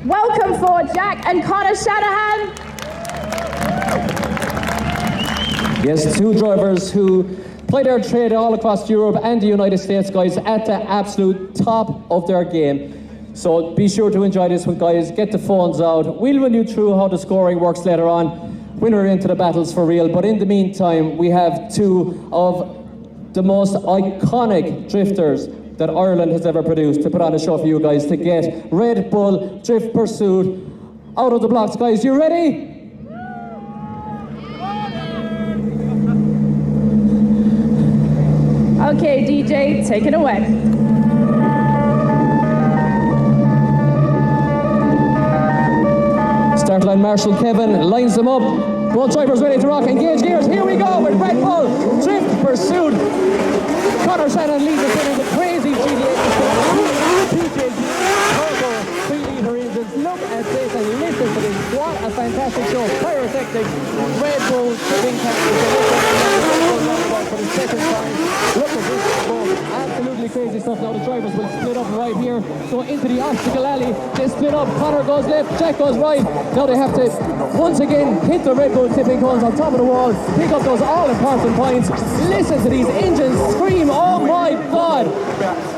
Welcome for Jack and Connor Shanahan. Yes, two drivers who play their trade all across Europe and the United States, guys, at the absolute top of their game. So be sure to enjoy this one, guys. Get the phones out. We'll run you through how the scoring works later on when we're into the battles for real. But in the meantime, we have two of the most iconic drifters that Ireland has ever produced to put on a show for you guys to get Red Bull Drift Pursuit out of the blocks. Guys, you ready? Okay, DJ, take it away. Start line Marshal Kevin lines them up. Both drivers ready to rock. Engage gears. Here we go with Red Bull Drift Pursuit. Connor Shannon leads us in the crazy GT8 PJ's turbo 3-litre engines. Look at this and listen to this. What a fantastic show. Pyrotechnic Red Bull shipping for the second time. Look at this. Absolutely crazy stuff. Now the drivers will split up right here. So into the obstacle alley. They split up. Connor goes left. Jack goes right. Now they have to once again hit the Red Bull tipping cones on top of the wall. Pick up those all important points. Listen to these engines scream. Oh my God.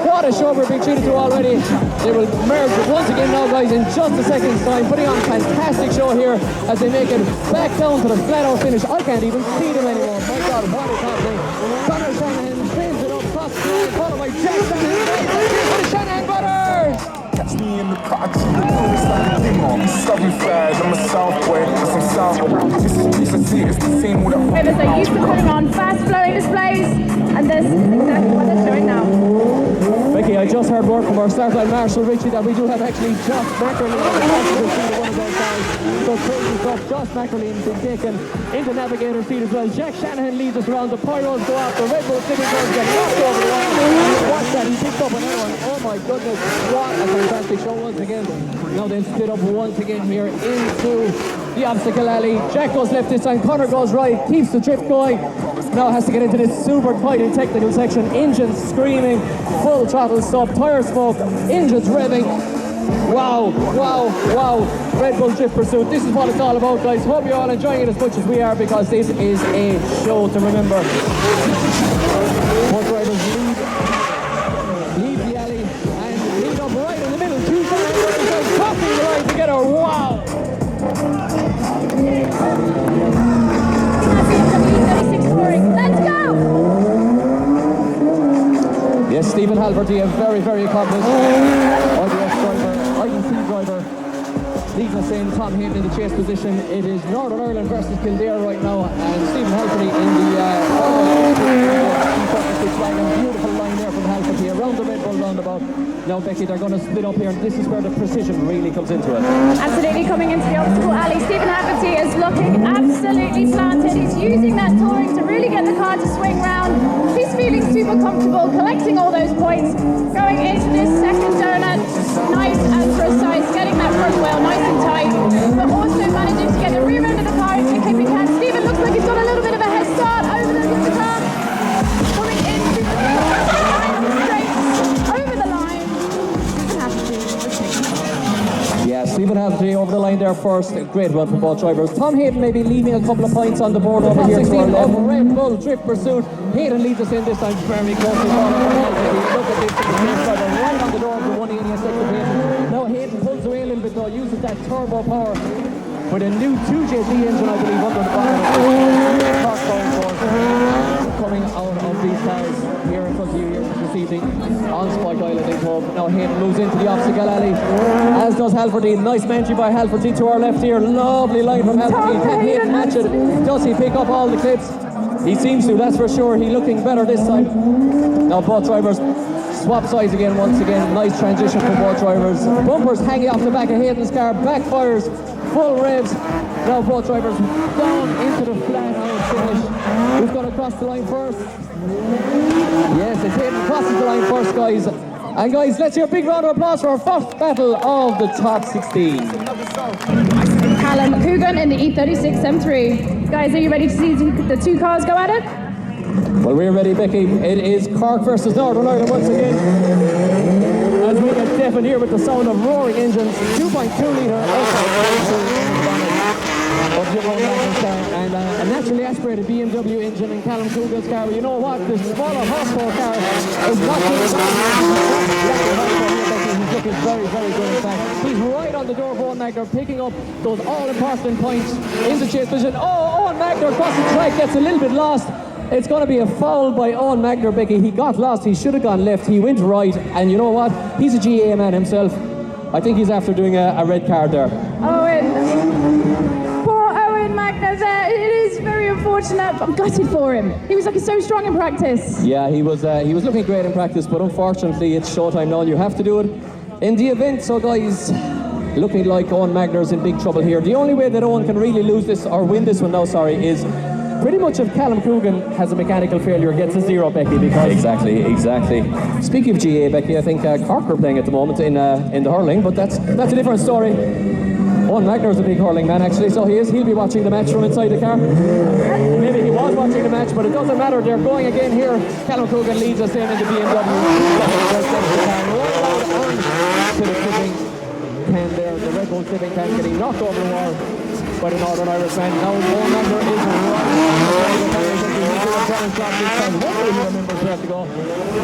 What a show we're being treated to already. They will merge once again now, guys, in just a second's time. Putting on a fantastic show here as they make it back down to the flat out finish. I can't even see them anymore. My God, what is happening? Connor Shanahan spins it up, cross the line, followed by Jack Shanahan. Here's for the Shanahan brothers! Catch me in the project, it's like a demo. Southern flag, I'm a Southway, I'm from Southway. This is it's the scene with a... Drivers are used to putting on fast-flowing displays, and this is exactly what they're doing now. Becky, I just heard word from our start line Marshal Richie that we do have actually Josh Mackerley on the passenger seat of one of those guys. So crazy stuff. Josh Mackerley has been taken into navigator seat as well. Jack Shanahan leads us around. The pyros go out. The Red Bull tipping cones get knocked over the wall. Watch that. He picked up another one. Oh my goodness. What a fantastic show once again. Now they've split up once again here into the obstacle alley. Jack goes left this time. Connor goes right. Keeps the drift going. Now has to get into this super tight and technical section. Engines screaming. Full throttle stop. Tire smoke. Engines revving. Wow, wow, wow. Red Bull Drift Pursuit. This is what it's all about, guys. Hope you're all enjoying it as much as we are, because this is a show to remember. Both drivers leave the alley and lead up right in the middle. Two drivers crossing the line together. Wow. Let's go! Yes, Stephen Halverty, a very, very accomplished IBS driver, IEC driver, leads us in. Tom Hayden in the chase position. It is Northern Ireland versus Kildare right now, and Stephen Halverty in the beautiful line there from Halverty around the Red Bull roundabout. Now, Becky, they're going to split up here, and this is where the precision really comes into it. Absolutely, coming into the obstacle alley, Stephen Halverty is looking absolutely planted. He's using that touring to really get the car to swing round. He's feeling super comfortable, collecting all those points, going into this second donut, nice and precise, getting that front wheel nice and tight, but also managing to get the rear end of the car into the clipping can. Stephen looks like he's got a little bit of a head start over the car, coming into the straight over the line. Yeah, Stephen Halverty over the line there first. Great run from both drivers. Tom Hayden may be leaving a couple of points on the board over here to our left. Red Bull Drift Pursuit. Hayden leads us in this time very closely. Look at this, right on the door of the 180 second Hayden. Now Hayden pulls away a little bit though, uses that turbo power with a new 2JZ engine, I believe, under the bottom. Coming out of these cars here in front of you here this evening on Spike Island in Cove. Now Hayden moves into the obstacle alley, as does Halverty. Nice entry by Halverty to our left here. Lovely line from Halverty. Can Hayden match it? Does he pick up all the clips? He seems to, that's for sure. He's looking better this time. Now both drivers swap sides again once again. Nice transition from both drivers. Bumpers hanging off the back of Hayden's car. Backfires. Full revs. Now both drivers down into the flat out finish. Who's going to cross the line first? Yes, it's Hayden crosses the line first, guys. And guys, let's hear a big round of applause for our first battle of the top 16. Callum Coogan in the E36 M3. Guys, are you ready to see the two cars go at it? Well, we're ready, Becky. It is Cork versus Northern Ireland once again. as we get deafened here with the sound of roaring engines. 2.2 litre of Jim O'Malley's car, and a naturally aspirated BMW engine in Callum Coogan's car. You know what? The smaller horsepower car is not good. He's looking very, very good in fact. He's right on the door of Owen Magner, picking up those all-important points in the chase position. Oh, Owen Magner across the track gets a little bit lost. It's going to be a foul by Owen Magner, Becky. He got lost. He should have gone left. He went right. And you know what? He's a GA man himself. I think he's after doing a red card there. Poor Owen Magner there. It is very unfortunate, but I'm gutted for him. He was looking so strong in practice. Yeah, he was looking great in practice, but unfortunately it's showtime now. You have to do it in the event. So guys, looking like Owen Magner's in big trouble here. The only way that Owen can really lose this, or win this one now, is pretty much if Callum Coogan has a mechanical failure, gets a 0, Becky, because... Exactly. Speaking of GA, Becky, I think Cork are playing at the moment in the hurling, but that's a different story. Owen Magner's a big hurling man, actually, so he'll be watching the match from inside the car. Maybe he was watching the match, but it doesn't matter. They're going again here. Callum Coogan leads us in the BMW. To the tipping can there, the Red Bull tipping can getting knocked over the wall by the Northern Irish man. Now Owen Magner is hopefully he remembers where to go.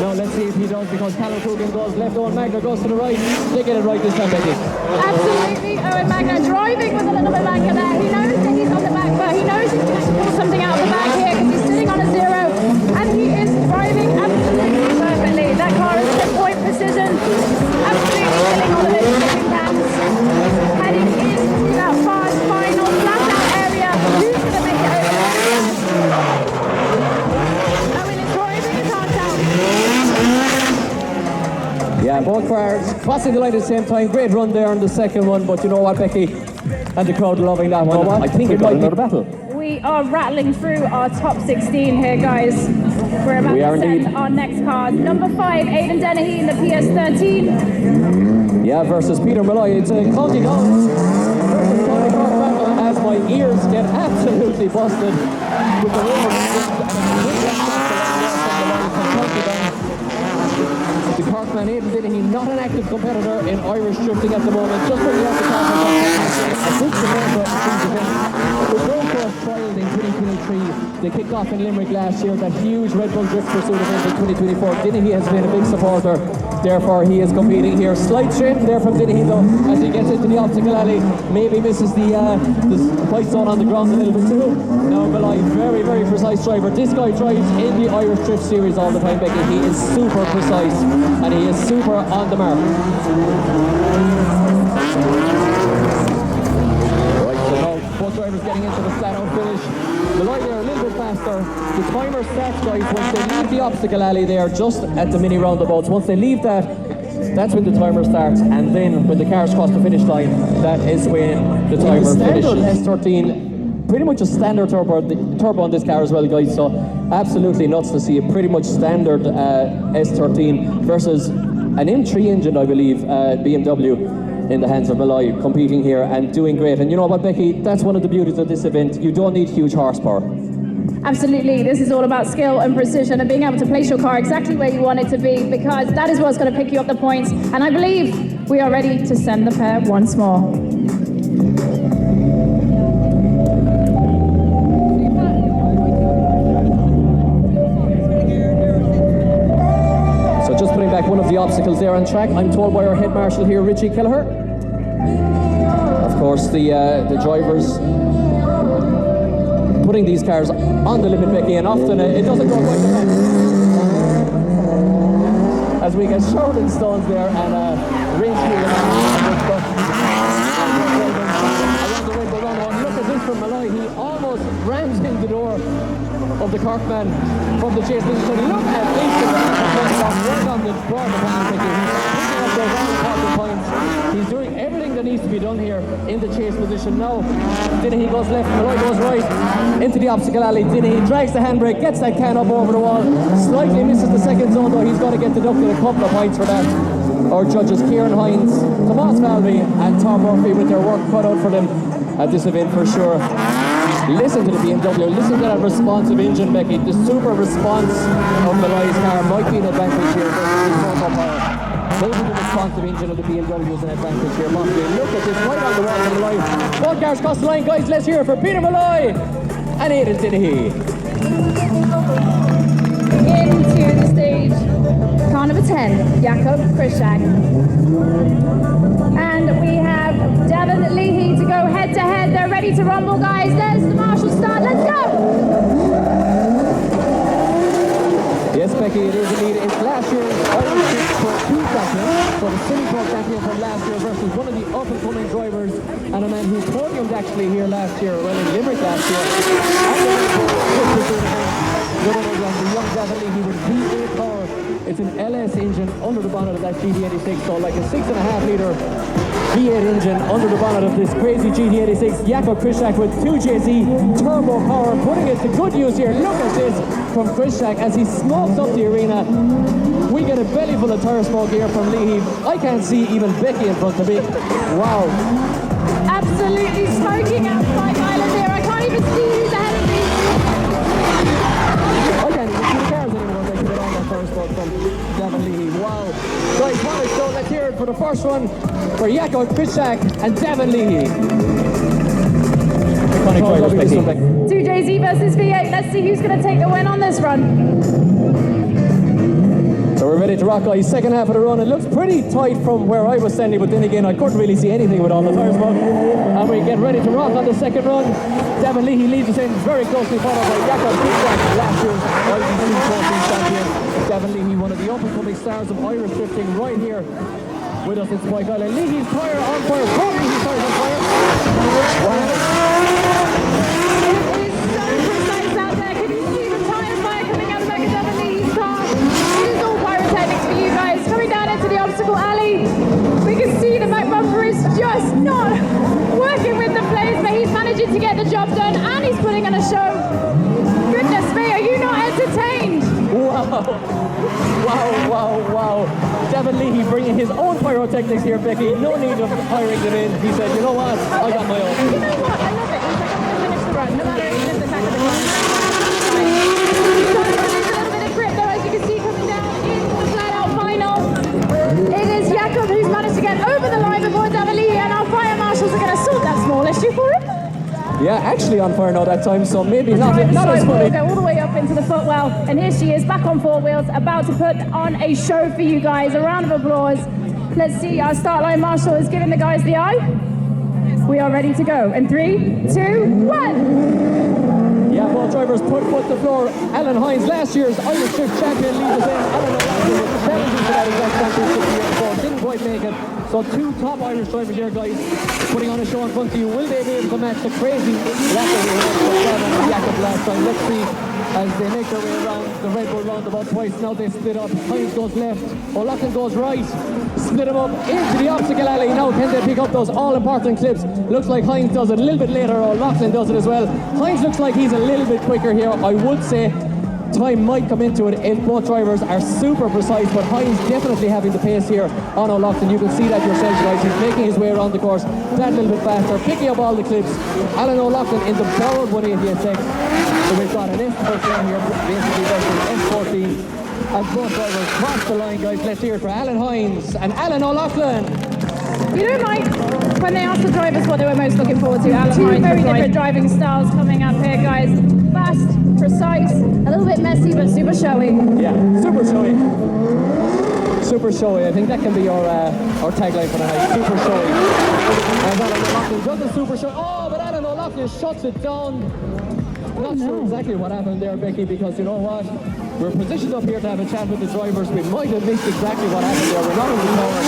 Now let's see if he does, because Callum Coogan goes left, Owen Magner goes to the right. They get it right this time, Becky. Absolutely, Owen Magner driving with a little bit banker there. He knows that he's on the back foot. He knows he can pull something out of the back here because he's sitting on a 0, and he is driving absolutely perfectly. That car is pinpoint precision, absolutely filling all of those shipping cans, heading into that fast final flat out area. Who's going to make it over? Owen is driving his heart out. Yeah, both cars crossing the line at the same time. Great run there on the second one, but you know what, Becky? And the crowd loving that one. I think it might be another battle. We are rattling through our top 16 here, guys. We're about to send our next card. Number 5, Aidan Dennehy in the PS13. Yeah, versus Peter Malloy. It's a county down versus county Cork battle as my ears get absolutely busted with the roar. The Corkman Aidan Dennehy, not an active competitor in Irish drifting at the moment. Just bringing out the car from a big supporter of these events. The Gold Coast trials in 2023. They kicked off in Limerick last year. That huge Red Bull Drift Pursuit event in 2024. Dennehy has been a big supporter. Therefore, he is competing here. Slight strain there from Dennehy, though, as he gets into the obstacle alley. Maybe misses the white zone on the ground a little bit too. Now, Malloy, very, very precise driver. This guy drives in the Irish Drift Series all the time, Becky. He is super precise, and he is super on the mark. Right, so now both drivers getting into the flat-out finish. Malloy there a little bit faster. The timer starts, guys, once they leave the obstacle alley there, just at the mini roundabouts. Once they leave that, that's when the timer starts, and then when the cars cross the finish line, that is when the timer finishes. S13, pretty much a standard turbo on this car as well, guys, so absolutely nuts to see a pretty much standard S13 versus an M3 engine, I believe, BMW in the hands of Malloy, competing here and doing great. And you know what, Becky, that's one of the beauties of this event. You don't need huge horsepower. Absolutely, this is all about skill and precision and being able to place your car exactly where you want it to be, because that is what's going to pick you up the points. And I believe we are ready to send the pair once more. So just putting back one of the obstacles there on track, I'm told by our head marshal here, Richie Kelleher. Of course, the drivers putting these cars on the limit, Becky, and often it doesn't go quite the way. As we get showered in stones there and rain Look at this from Malloy. He almost rams in the door of the Corkman from the chase position. Look at this right on the board behind Becky. He's picking up those all-important points. He's doing everything that needs to be done here in the chase position now. Dennehy goes left, Malloy goes right into the obstacle alley. Dennehy drags the handbrake, gets that can up over the wall, slightly misses the second zone, though. He's got to get deducted a couple of points for that. Our judges, Kieran Hines, Tomas Falvey and Tom Murphy, with their work cut out for them at this event for sure. Listen to the BMW, listen to that responsive engine, Becky. The super response of Malloy's car might be an advantage here versus the turbo power. maybe the responsive engine of the BMW is an advantage here. Possibly. Look at this, right on the wall from the line. Both cars cross the line, guys. Let's hear it for Peter Malloy and Aidan Dennehy. Into the stage, car number 10, Jakob Krishak. And we have Devon Leahy to go head to head. They're ready to rumble, guys. There's the marshal start. Let's go! Yes, Becky, it is indeed. It's last year's Irish for 2 champion. So the City Pro champion from last year versus one of the up-and-coming drivers and a man who podiumed actually here last year, well, in Limerick last year. The young Devon Leahy with V8 power. It's an LS engine under the bonnet of that GT86, so like a 6.5 litre V8 engine under the bonnet of this crazy GT86. Jakob Krishak with 2JZ turbo power, putting it to good use here. Look at this from Krishak as he smokes up the arena. We get a belly full of tire smoke here from Leahy. I can't see even Becky in front of me. Wow. Absolutely smoking out Spike Island here. I can't even see who's ahead of me. I can't even see the cars anymore. They put on that first one from Devon Leahy. Wow. Guys, what is so? Let's hear it for the first one for Jakob Krishak and Devon Leahy. 2JZ versus V8. Let's see who's going to take the win on this run. So we're ready to rock, guys. Second half of the run. It looks pretty tight from where I was standing, but then again, I couldn't really see anything with all the tires smoke. And we get ready to rock on the second run. Devon Leahy leads us in very closely, followed by Jakob Krishak, last year's IBC Trophy champion. Devon Leahy, one of the up-and-coming stars of Irish drifting, right here with us in Spike Island. Leahy's tire on fire. Leahy's tire on fire. Wow. Just not working with the players, but he's managing to get the job done and he's putting on a show. Goodness me, are you not entertained? Wow. Devon Leahy bringing his own pyrotechnics here, Becky. No need of hiring them in. He said, you know what, I got my own. You know what, I love it. He's like, I'm going to finish the run, no matter if it's in the back of the car. There's a little bit of grip though, as you can see coming down into the flat-out final. It is Jakob who's managed to get over the line before Devon Leahy, and our fire marshals are going to sort that small issue for him. Yeah, actually on fire now that time, so maybe not as funny. Go all the way up into the footwell, and here she is back on 4 wheels, about to put on a show for you guys. A round of applause. Let's see, our start line marshal is giving the guys the eye. We are ready to go. In 3, 2, 1. Yeah, both drivers put foot to the floor. Alan Hines, last year's Irish Drift champion, leads us in. Alan O'Loughlin with the challenges for that exact championship the year before. Didn't quite make it. So 2 top Irish drivers here, guys, putting on a show in front of you. Will they be able to match the crazy lap that we had for Devon and Jakob last time? Let's see as they make their way around the Red Bull roundabout twice. Now they split up. Hines goes left. O'Loughlin goes right. Split them up into the obstacle alley. Now can they pick up those all-important clips? Looks like Hines does it a little bit later. O'Loughlin does it as well. Hines looks like he's a little bit quicker here. I would say time might come into it if both drivers are super precise, but Hines definitely having the pace here on O'Loughlin. You can see that yourself, guys. He's making his way around the course that little bit faster, picking up all the clips. Alan O'Loughlin in the borrowed 188X. So we've got an S13 here, basically versus S14. As both drivers cross the line, guys, let's hear it for Alan Hines and Alan O'Loughlin. You know, Mike, when they asked the drivers what they were most looking forward to, Alan Hines, very different driving styles coming up here, guys. Fast, precise, a little bit messy, but super showy. Yeah, super showy. Super showy. I think that can be our tagline for the night. Super showy. And Alan O'Loughlin does a super show. Oh, but Alan O'Loughlin shuts it down. Not sure exactly what happened there, Becky, because you know what? We're positioned up here to have a chat with the drivers. We might have missed exactly what happened there. We're not in the tower.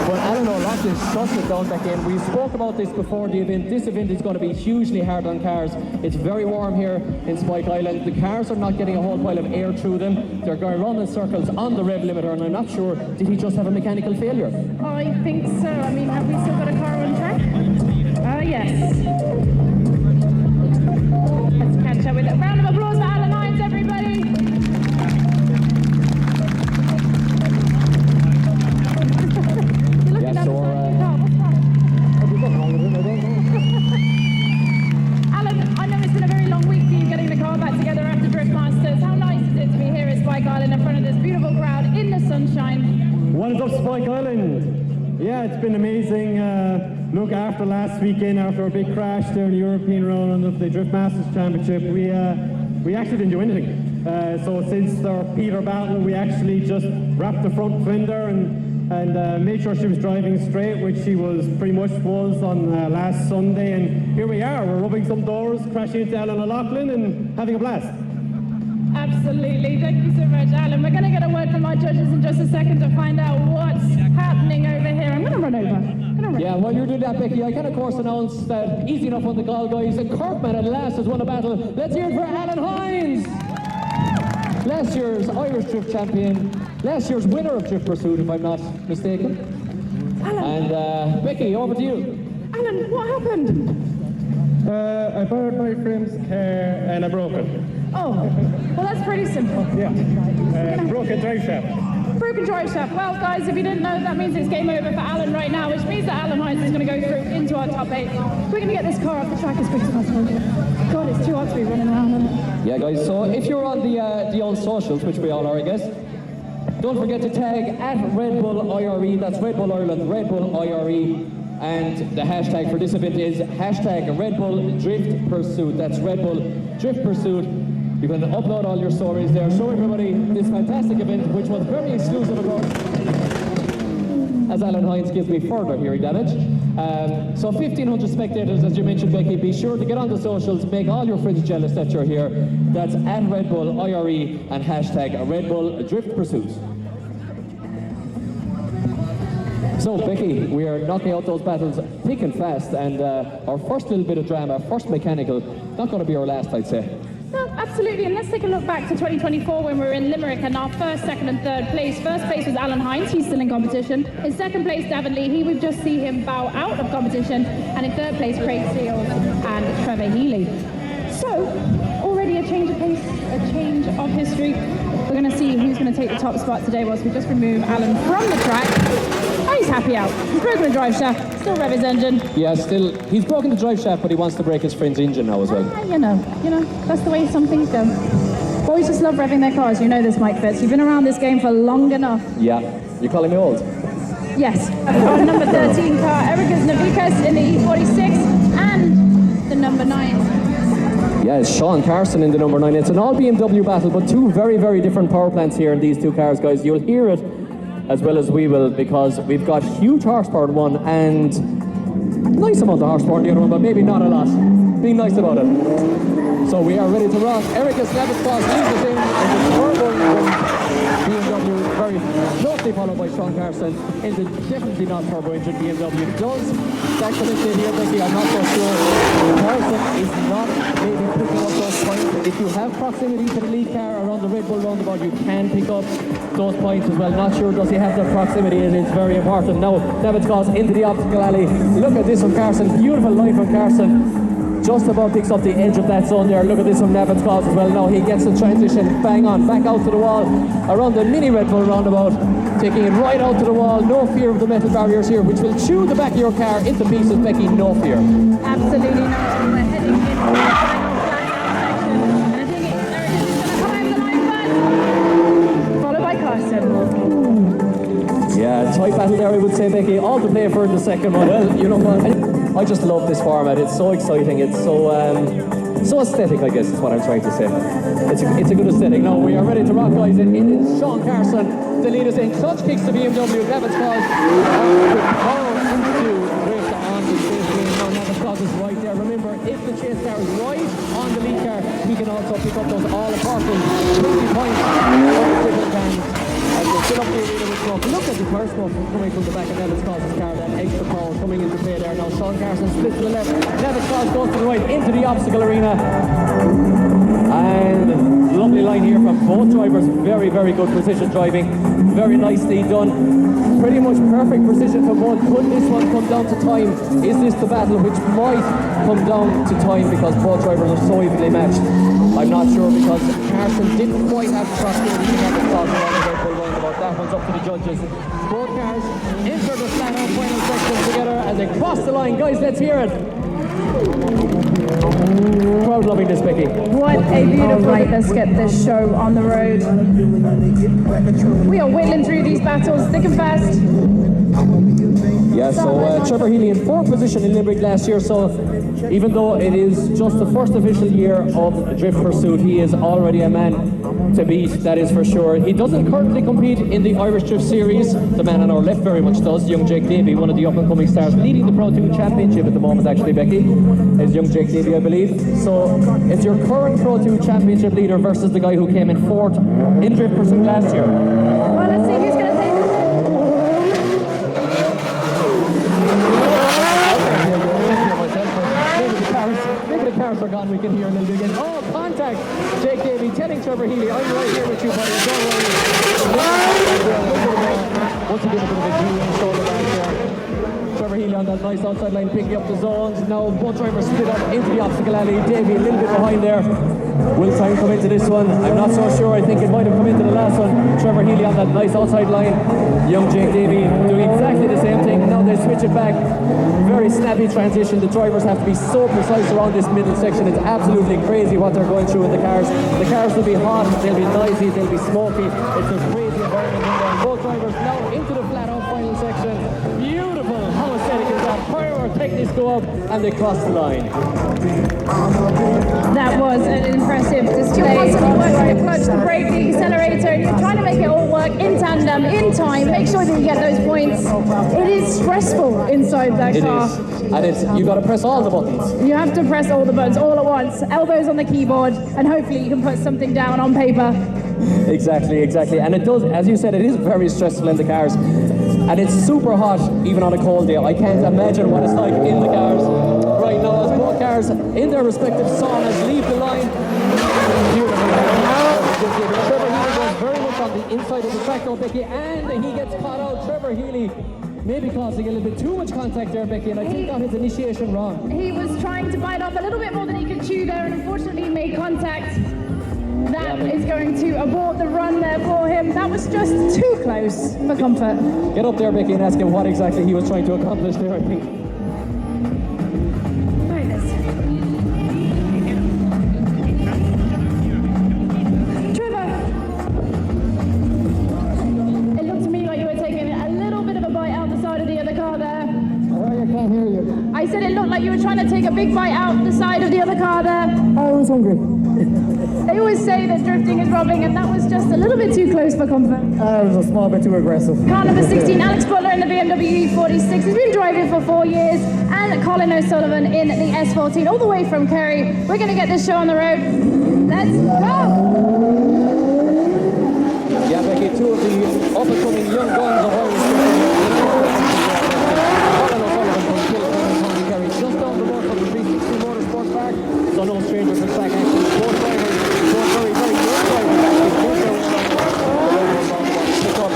But Alan O'Loughlin shuts it down back in. We spoke about this before the event. This event is going to be hugely hard on cars. It's very warm here in Spike Island. The cars are not getting a whole pile of air through them. They're going round in circles on the rev limiter, and I'm not sure, did he just have a mechanical failure? I think so. I mean, have we still got a car on track? Yes. Let's catch up with a round of applause for Alan Hines, everybody. You're looking at the car. What's that? Alan, I know it's been a very long week for you getting the car back together after Drift Masters. How nice is it to be here at Spike Island in front of this beautiful crowd in the sunshine? Well, it's it's been amazing. Look, after last weekend, after a big crash there in the European round of the Drift Masters Championship, we actually didn't do anything. So since our Peter battle, we actually just wrapped the front fender and made sure she was driving straight, which she was pretty much was on last Sunday. And here we are, we're rubbing some doors, crashing into Alan O'Loughlin and having a blast. Absolutely. Thank you so much, Alan. We're going to get a word from our judges in just a second to find out what's happening over here. I'm going to run over. Yeah, while you're doing that, Becky, I can of course announce that easy enough on the call, guys. Kirkman at last has won a battle. Let's hear it for Alan Hines. Last year's Irish Drift champion, last year's winner of Drift Pursuit, if I'm not mistaken. Alan. And Becky, over to you. Alan, what happened? I borrowed my friend's car and I broke it. Oh, well, that's pretty simple. Yeah, broken drive shaft. Broken drive shaft. Well, guys, if you didn't know, that means it's game over for Alan right now, which means that Alan Hines is going to go through into our top 8. We're going to get this car off the track as quick as possible. God, it's too hard to be running around, isn't it? Yeah, guys, so if you're on the old socials, which we all are, I guess, don't forget to tag at Red Bull IRE, that's Red Bull Ireland, Red Bull IRE, and the hashtag for this event is hashtag Red Bull Drift Pursuit. That's Red Bull Drift Pursuit. You can upload all your stories there, show everybody this fantastic event, which was very exclusive about, as Alan Hines gives me further hearing damage. So 1,500 spectators, as you mentioned, Becky. Be sure to get on the socials, make all your friends jealous that you're here. That's at Red Bull IRE and hashtag Red Bull Drift Pursuit. So, Becky, we are knocking out those battles thick and fast, and our first little bit of drama, first mechanical, not going to be our last, I'd say. No, absolutely, and let's take a look back to 2024 when we were in Limerick and our first, second and third place. First place was Alan Hines, he's still in competition. In second place, Davin Lee, we've just seen him bow out of competition. And in third place, Craig Seals and Trevor Healy. So, already a change of pace, a change of history. We're going to see who's going to take the top spot today whilst we just remove Alan from the track. Oh, he's happy out. He's broken the drive shaft, still rev his engine. Yeah, still, he's broken the drive shaft, but he wants to break his friend's engine now as well. You know, that's the way some things go. Boys just love revving their cars. You know this, Mike Fitz. You've been around this game for long enough. Yeah, you're calling me old? Yes. Our number 13 car, Erica's Navikas in the E46, and the number 9. Yeah, it's Sean Carson in the number 9. It's an all BMW battle, but two very, very different power plants here in these two cars, guys. You'll hear it as well as we will, because we've got huge horsepower in one and nice amount of horsepower in the other one, but maybe not a lot. Being nice about it. So we are ready to rock. Erica Snavis-Foss leads us in the turbo BMW, very closely followed by Sean Carson in the definitely not turbo engine BMW. Does that connected here, Becky? I'm not so sure. Carson is not maybe picking up those points. If you have proximity to the lead car around the Red Bull roundabout, you can pick up those points as well. Not sure does he have the proximity, and it's very important. Now, Snavis-Foss into the obstacle alley. Look at this from Carson. Beautiful line from Carson. Just about picks up the edge of that zone there. Look at this from Snavis-Foss as well. Now he gets the transition bang on, back out to the wall, around the mini Red Bull roundabout, taking it right out to the wall. No fear of the metal barriers here, which will chew the back of your car into pieces, Becky, no fear. Absolutely not. We're heading into the final section. And I think Erica's going to come over the line first, followed by Carson. Yeah, tight battle there, I would say, Becky. All to play for in the second one. Well, you know what? I just love this format. It's so exciting. It's so aesthetic, I guess is what I'm trying to say. It's a good aesthetic. Now we are ready to rock, guys. It is Sean Carson to lead us in. Clutch kicks to BMW. Snavis-Foss power into race on the chase lane. Now Snavis-Foss is right there. Remember, if the chase car is right on the lead car, he can also pick up those all-important 20 points on the triple band. As they fill up the arena with smoke. Look at the car smoke coming from the back of Snavis-Foss's car. That extra power coming into play there. Now Sean Carson splits to the left. Snavis-Foss goes to the right into the obstacle arena. And lovely line here from both drivers. Very, very good precision driving. Very nicely done. Pretty much perfect precision for both. Could this one come down to time? Is this the battle which might come down to time because both drivers are so evenly matched? I'm not sure, because Carson didn't quite have the proximity to Snavis-Foss around the Red Bull roundabout. That one's up to the judges. Both cars enter the flat-out final section together as they cross the line. Guys, let's hear it. Crowd loving this, Becky. What a beautiful right, let's get this show on the road. We are whittling through these battles thick and fast. Yeah, so Trevor Healy in 4th position in Limerick last year, so even though it is just the first official year of Drift Pursuit, he is already a man to beat, that is for sure. He doesn't currently compete in the Irish Drift Series. The man on our left very much does, young Jake Davey, one of the up-and-coming stars, leading the Pro 2 Championship at the moment, actually, Becky, is young Jake Davey, I believe. So it's your current Pro 2 Championship leader versus the guy who came in 4th in Drift Pursuit last year. Well, let's see who's going to take this. Maybe the cars are gone, we can hear a little bit again. Oh, contact! Jake Davey telling Trevor Healy, I'm right here with you, buddy, don't worry. Once again, a bit of a G and shoulder back there. Trevor Healy on that nice outside line, picking up the zones. Now both drivers split up into the obstacle alley. Davey a little bit behind there. Will time come into this one? I'm not so sure. I think it might have come into the last one. Trevor Healy on that nice outside line. Young Jake Davey doing exactly the same thing. Now they switch it back. Very snappy transition. The drivers have to be so precise around this middle section. It's absolutely crazy what they're going through in the cars. The cars will be hot, they'll be noisy, they'll be smoky. It's a crazy environment in there. Both drivers now into the flat out final section. Beautiful. How aesthetic is that? Pyrotechnics go up and they cross the line. That was an impressive display. You're constantly working the clutch, the brake, the accelerator, and you're trying to make it all work in tandem, in time, make sure that you get those points. It is stressful inside that car. It is. And you got to press all the buttons. You have to press all the buttons all at once, elbows on the keyboard, and hopefully you can put something down on paper. Exactly. And it does, as you said, it is very stressful in the cars. And it's super hot even on a cold day. I can't imagine what it's like in the cars right now as both cars in their respective saunas leave the line. Beautiful. Trevor Healy goes very much on the inside of the track now, Becky, and he gets caught out. Trevor Healy maybe causing a little bit too much contact there, Becky, and I think got his initiation wrong. He was trying to bite off a little bit more than he could chew there, and unfortunately made contact. That is going to abort the run there for him. That was just too close for comfort. Get up there, Becky, and ask him what exactly he was trying to accomplish there, I think. Trevor, it looked to me like you were taking a little bit of a bite out the side of the other car there. I can't hear you. I said it looked like you were trying to take a big bite out the side of the other car there. I was hungry. They always say that drifting is robbing, and that was just a little bit too close for comfort. It was a small bit too aggressive. Car number 16, Alex Butler in the BMW E46. He's been driving for 4 years. And Colin O'Sullivan in the S14, all the way from Kerry. We're going to get this show on the road. Let's go! Yeah, Becky, two of the up-and-coming young guns of Irish Colin O'Sullivan from Kilkenny, Kerry, just down the road from the 360 Motorsports Park. So no stranger to track action. Both drivers, both very young drivers actually. Pick up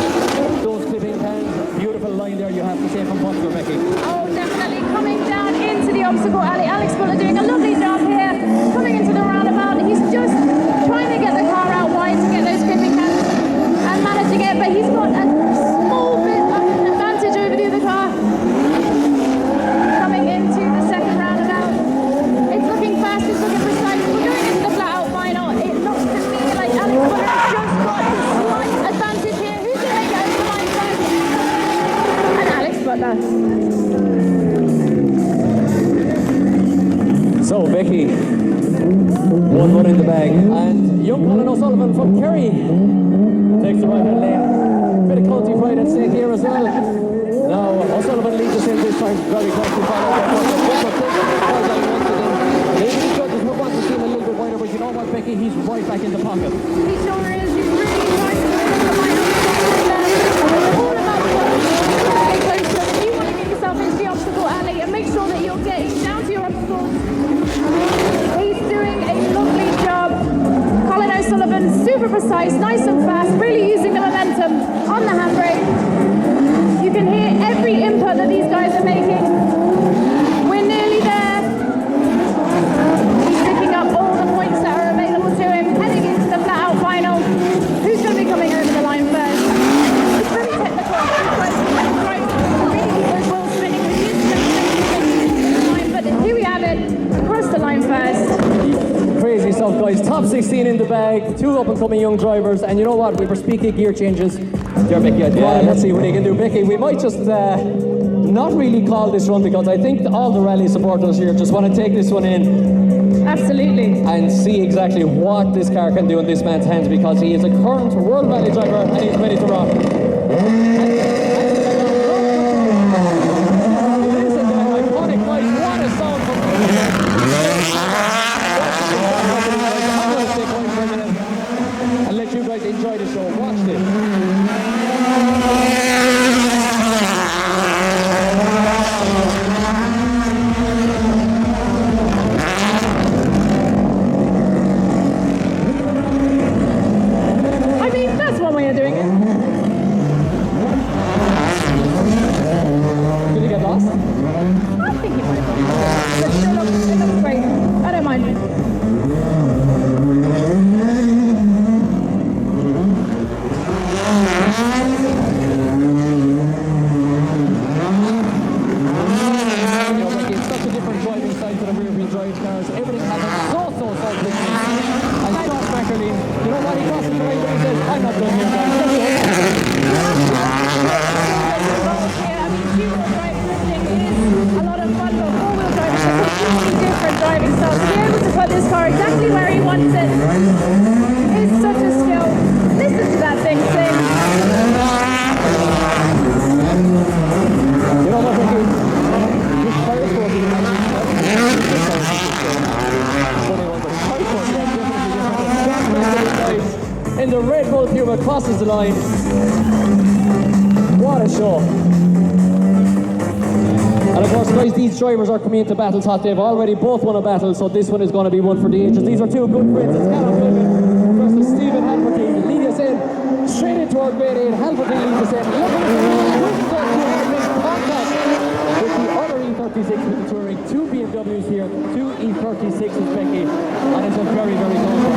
those clipping cans. Beautiful line there, you have to say, from Butler, Becky. Oh, definitely coming down into the obstacle alley. Alex Butler doing a lovely job here, coming into the roundabout. He's just trying to get the car out wide to get those clipping cans and managing it, but he's got a small bit of an advantage over the other car. Coming into the second roundabout. It's looking fast, it's looking precise. We're going into the flat out final. It looks to me like Alex Butler has just got a slight advantage here. Who's going to make it over the line first? And Alex Butler. So, Becky, 1-1 in the bag, and young Colin O'Sullivan from Kerry takes the right-hand lane. Bit of county pride at stake here as well. Now, O'Sullivan leads us in this time very closely followed by maybe the judges would want to see him a little bit wider, but you know what, Becky, he's right back in the pocket. He sure is. He's really trying to win the final. And it's all about stay closer. You want to get yourself into the obstacle alley and make sure that you're getting down to your obstacles. He's doing a lovely job. Colin O'Sullivan, super precise, nice and fast, really using the momentum on the handbrake. You can hear every input that these guys are making. We're nearly there. He's picking up all the points that are available to him, heading into the flat out final. Who's going to be coming over the line first? It's really technical. But here we have it, across the line first. Crazy stuff, guys. Top 16 in the bag, two up-and-coming young drivers, and you know what? We were speaking gear changes. There, Becky, let's see what he can do. Becky, we might just not really call this run because I think all the rally supporters here just want to take this one in. Absolutely. And see exactly what this car can do in this man's hands because he is a current World Rally driver and he's ready to rock. Listen to that iconic voice. What a sound from I'm going to stay quiet for a minute and let you guys enjoy the show. Watch this. That's one way of doing it. Did he get lost? I think he might have. But it looks great. I don't mind. It's such a different driving style to the rear-wheel drive cars. Everything happens so quickly. And Josh McErleen, you know what he crossed the right way, he says, I'm not done here, guys. Driving style. To be able to put this car exactly where he wants it is such a skill. Listen to that thing sing. You know what, Ricky? This first one is in the Red Bull Puma crosses the line. What a show. And of course, guys, these drivers are coming into battles hot. They've already both won a battle, so this one is going to be one for the ages. These are two good friends. It's Callum Goodman versus Stephen Halverty. Lead us in straight into our grade 8. Halverty leads us in. Look at this contact with the other E36 with the touring. Two BMWs here, two E36s, Becky. And it's a very, very close one.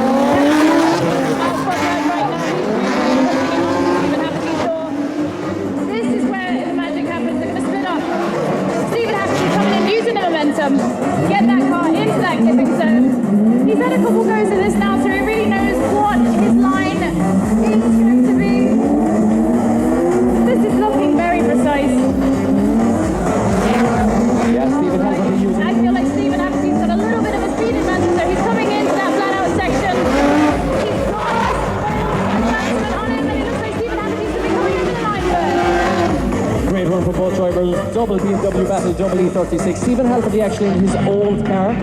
This is where the magic happens. They're going to split up. Stephen Hackney coming in, using the momentum, get that car into that clipping zone. He's had a couple goes at this now, so he really knows what his line is going to be. This is looking very precise. Yeah, Stephen Halverty using. I feel like Stephen Hackney's got a little bit of a speed advantage, so he's coming into that flat out section. He's got advancement on him, and it looks like Stephen Hackney's going to be coming over the line first. Great run for both drivers. Double BMW battle, double E36. Stephen Halverty actually in his old car.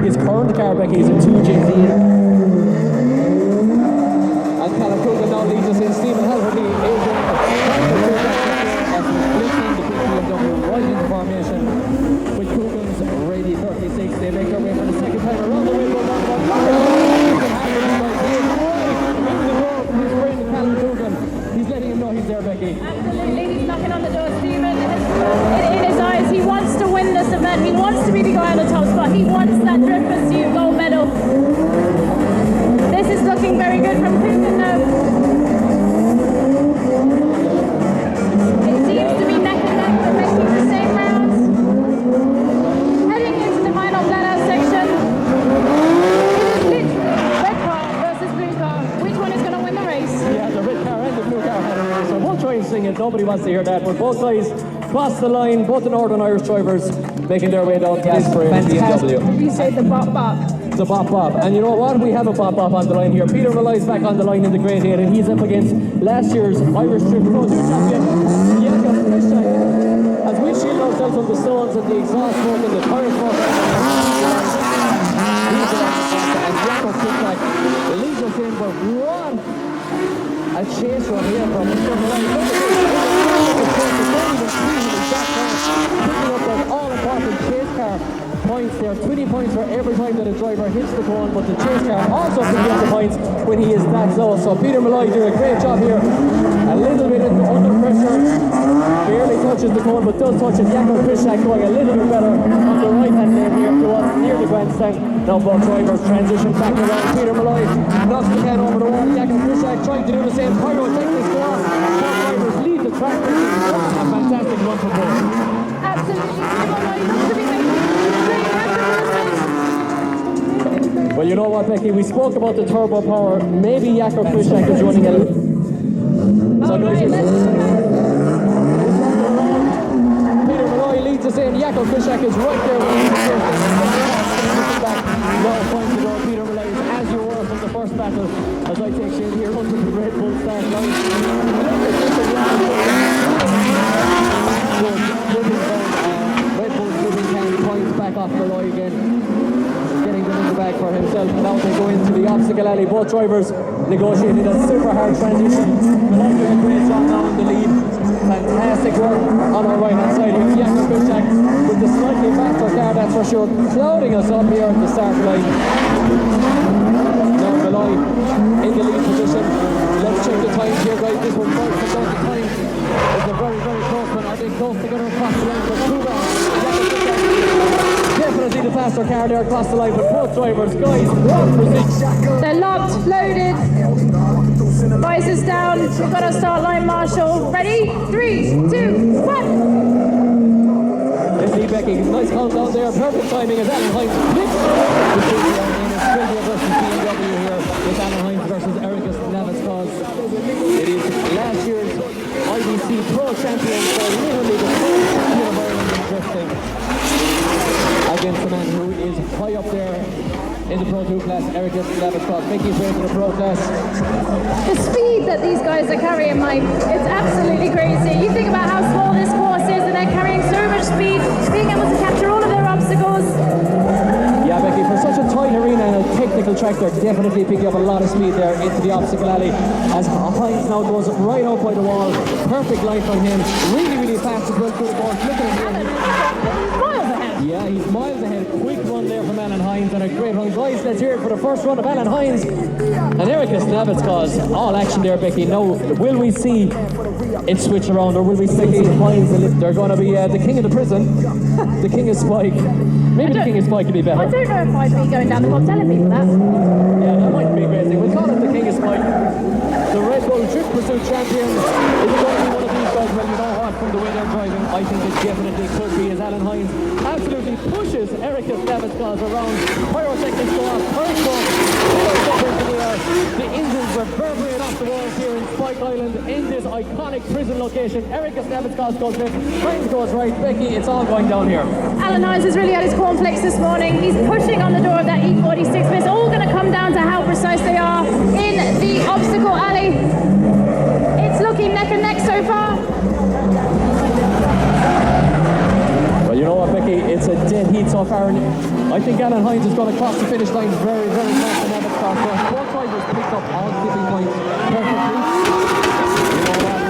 His current car, Becky, is a 2JZ. And Callum Coogan now leads us in. Stephen Halverty is splitting the BMW right into formation with Coogan's Rady 36. They make their way for the second time around the railroad. He's letting him know he's there, Becky. Absolutely, he's knocking on the door. Stephen, in his eyes, he wants to win this event. He wants to be the guy on the top spot. He wants that Drift Pursuit gold medal. This is looking very good from Coogan now. It seems to be neck and neck for making the same rounds. Heading into the final flat-out section. It is literally red car versus blue car. Which one is going to win the race? Yeah, the red car and the blue car had a race. So we'll try and sing it. Nobody wants to hear that. But both guys cross the line. Both the Northern Irish drivers making their way down gas for BMW. We say the bop bop. The bop bop. And you know what? We have a bop bop on the line here. Peter Malloy's back on the line in the grade 8, and he's up against last year's Irish Drift Pro 2 champion, Jakob Frischek. As we shield ourselves from the stones and the exhaust smoke and the tire smoke. And Jakob Frischek leads us in, but what a chase from here from Mr. Malloy. Look at this. Picking up that all-important chase car points there. 20 points for every time that a driver hits the cone, but the chase car also picking up the points when he is that close. So Peter Malloy doing a great job here. A little bit under pressure. Barely touches the cone, but does touch it. Jakob Frischek going a little bit better on the right-hand lane here to us near the grandstand. Now both drivers transition back around. Peter Malloy knocks the can over the wall. Jakob Frischek trying to do the same. Pyrotechnics go on. Both drivers lead the track. A fantastic run for both. Absolutely. He looks to be making great progress. Well, you know what, Becky? We spoke about the turbo power. Maybe Jakob Frischek is running a little. So Peter Malloy leads us in. Jakob Kuszak is right there. No points to go. Peter Malloy is as you were from the first battle. As I take you in here under the Red Bull start line. Red Bull moving 10 points back off Malloy again. Getting them in the bag for himself. Now they go into the obstacle alley. Both drivers negotiating a super hard transition. Malloy doing a great job now in the lead. Fantastic work on our right hand side here. Jakob Kuszak with the slightly faster car, that's for sure, clouding us up here at the start line. Now Malloy in the lead position. Let's check the times here, guys. This one first to count the time. It's a very, very close one. Are they close together across the line for 2 rounds? Definitely the faster car there across the line, but both drivers, guys, They're locked, loaded. Visors down. We've got our start line marshal. Ready? 3, 2, 1. Let's see Becky. Nice countdown there. Perfect timing as Alan Hines flips. Australia versus BMW here with Alan Hines versus Ericus Navascaz. It is last year's IBC Pro Champion for literally the first champion of Ireland in drifting against the man who is high up there in the Pro 2 class, Ericus Navascaz. Becky's way to the Pro class. The speed that these guys are carrying, Mike, it's absolutely crazy. You think about how small this course is and they're carrying so much speed, being able to capture all of their obstacles. Yeah, Becky, for such a tight arena and a technical track, they're definitely picking up a lot of speed there into the obstacle alley. As Hines now goes right out by the wall. Perfect line from him. Really, really fast as well through the board. Look at him. Miles ahead. Yeah, he's miles ahead. Quick run there from Alan Hines and a great run. Guys, let's hear it for the first run of Alan Hines and Ericus Navascaz. All action there, Becky. Now, will we see it switch around, or will we see Hines? They're going to be the king of the prison, the king of Spike. Maybe the king of Spike could be better. I don't know if I'd be going down the pub telling people that. Yeah, that might be a great thing. We'll call it the king of Spike. The Red Bull Drift Pursuit champion. Is it going to be one of these guys? Well, you know what, from the way they're driving, I think it definitely could be, as Alan Hines absolutely pushes Ericus Navascaz around. Pyrotechnics go off, first off, the engines reverberate off the walls here in Spike Island in this iconic prison location. Ericus Navascaz goes left, Hines goes right. Becky, it's all going down here. Alan Hines has really had his cornflakes this morning. He's pushing on the door of that E46, but it's all going to come down to how precise they are in the obstacle alley. It's looking neck and neck so far. Well, you know what, Becky, it's a dead heat so far, and I think Alan Hines is going to cross the finish line very, very fast. Both drivers picked up all tipping points perfectly.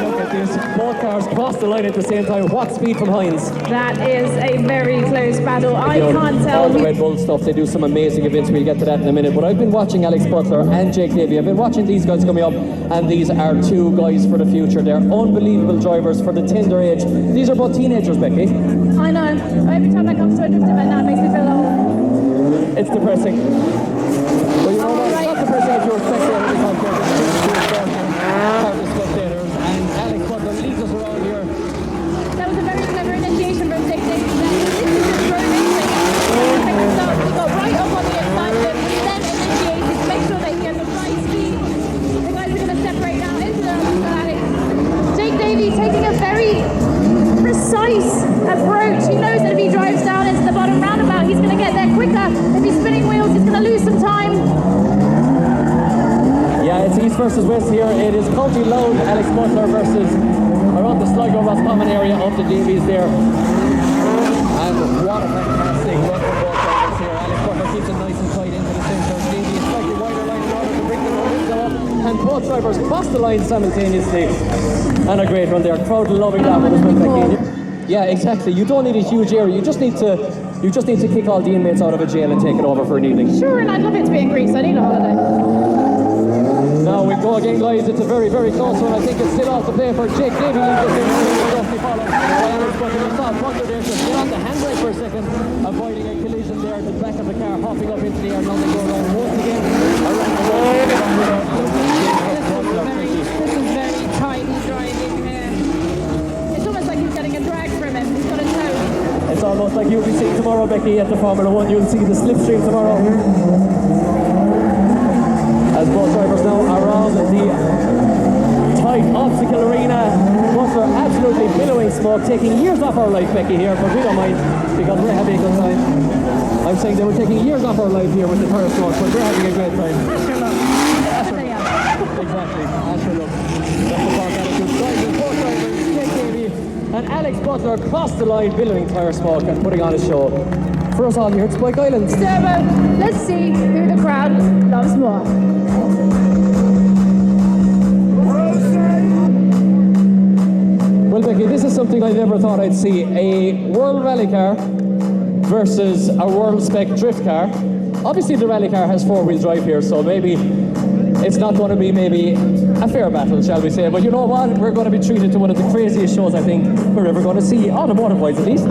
Look at this. Both cars crossed the line at the same time. What speed from Hines? That is a very close battle. I can't tell. All the Red Bull stuff, they do some amazing events. We'll get to that in a minute. But I've been watching Alex Butler and Jake Davey. I've been watching these guys coming up, and these are 2 guys for the future. They're unbelievable drivers for the tender age. These are both teenagers, Becky. I know. Every time I come to a drift event now, it makes me feel old. It's depressing. But you know what? It's not depressing if you're a spectator of the contest. It's just spectators. And Alex Butler leads us around here. That was a very clever initiation from Dick Davies. He just drove into it. He got right up on the inside of him. He then initiated to make sure that he has the right speed. The guys are going to separate now into the alley. Jake Davies taking a very precise approach. He knows that if he drives down into the bottom roundabout, he's going to get there quicker. If he's spinning wheels, he's going to lose some time. Yeah, it's East versus West here. It is County Loud, Alex Butler versus around the Sligo Roscommon area of the Davies there. And what a fantastic run for both drivers here. Alex Butler keeps it nice and tight into the centre. Davies slightly wider line in order to bring the momentum up. And both drivers cross the line simultaneously. And a great run there. Crowd loving that one as well, Becky. Yeah, exactly. You don't need a huge area. You just need to kick all the inmates out of a jail and take it over for an evening. Sure, and I'd love it to be in Greece. I need a holiday. Now we go again, guys. It's a very, very close one. I think it's still off the paper. Jake Davey leads us in. Followed by Alex Butler. You saw Butler there just get on the handbrake for a second, avoiding a collision there at the back of the car, hopping up into the air. Now they go around once again. This is very tiny driving here. It's almost like he's getting a drag from him. He's got a toe. It's almost like you'll be seeing tomorrow, Becky, at the Formula 1. You'll see the slipstream tomorrow. As both drivers now around the light obstacle arena. Butler absolutely billowing smoke, taking years off our life, Becky, here, but we don't mind because we're having a good time. I'm saying they were taking years off our life here with the tire smoke, but we're having a great time. Exactly, Asher look. That's the part attitude. Drivers, both drivers, Jake Davey and Alex Butler crossed the line, billowing tire smoke and putting on a show for us all here at Spike Island. Turbo, let's see who the crowd loves more. Well, Becky, this is something I never thought I'd see. A World Rally car versus a World Spec drift car. Obviously, the rally car has four-wheel drive here, so maybe it's not going to be maybe a fair battle, shall we say. But you know what? We're going to be treated to one of the craziest shows I think we're ever going to see, automotive-wise at least.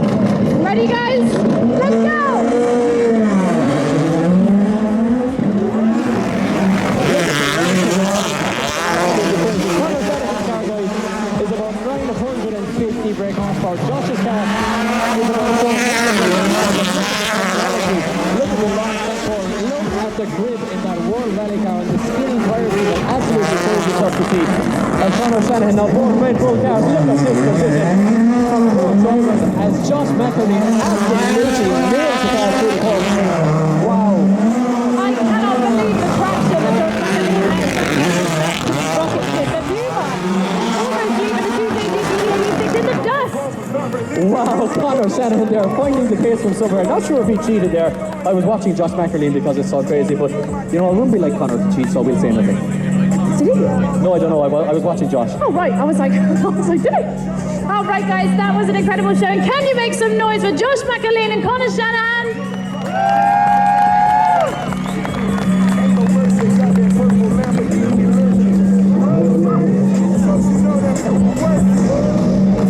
Ready, guys? Let's go! Is about 950 brake horsepower. Josh's car is about 400. Look at the long platform. Look at the grip in that World Rally car and the skinny tires is absolutely crazy stuff to see. And Conor Shanahan now both Red Bull cars. Look at this position from both drivers as Josh McElhenney absolutely nails the car through the course. Wow. I cannot believe the traction that Josh McElhenney has. Rocket ship, the Puma. Almost leaving the 2JZP86 in the dust. Wow, Conor Shanahan there, finding the pace from somewhere. Not sure if he cheated there. I was watching Josh McElhenney because it's so crazy, but you know, it wouldn't be like Conor to cheat, so we'll say nothing. Did he? No, I don't know. I was watching Josh. Oh, right. I was like, did he? All right, guys, that was an incredible show. And can you make some noise for Josh McElhenney and Conor Shanahan?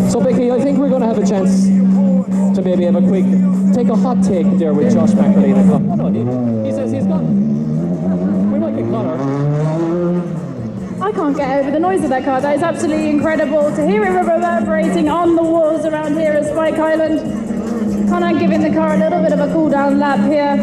So, Becky, I think we're going to have a chance to maybe have a quick, take a hot take there with Josh McElhenney. Oh, no, he says he's gone. We might get Conor. I can't get over the noise of that car. That is absolutely incredible to hear it reverberating on the walls around here at Spike Island. Conor giving the car a little bit of a cool down lap here.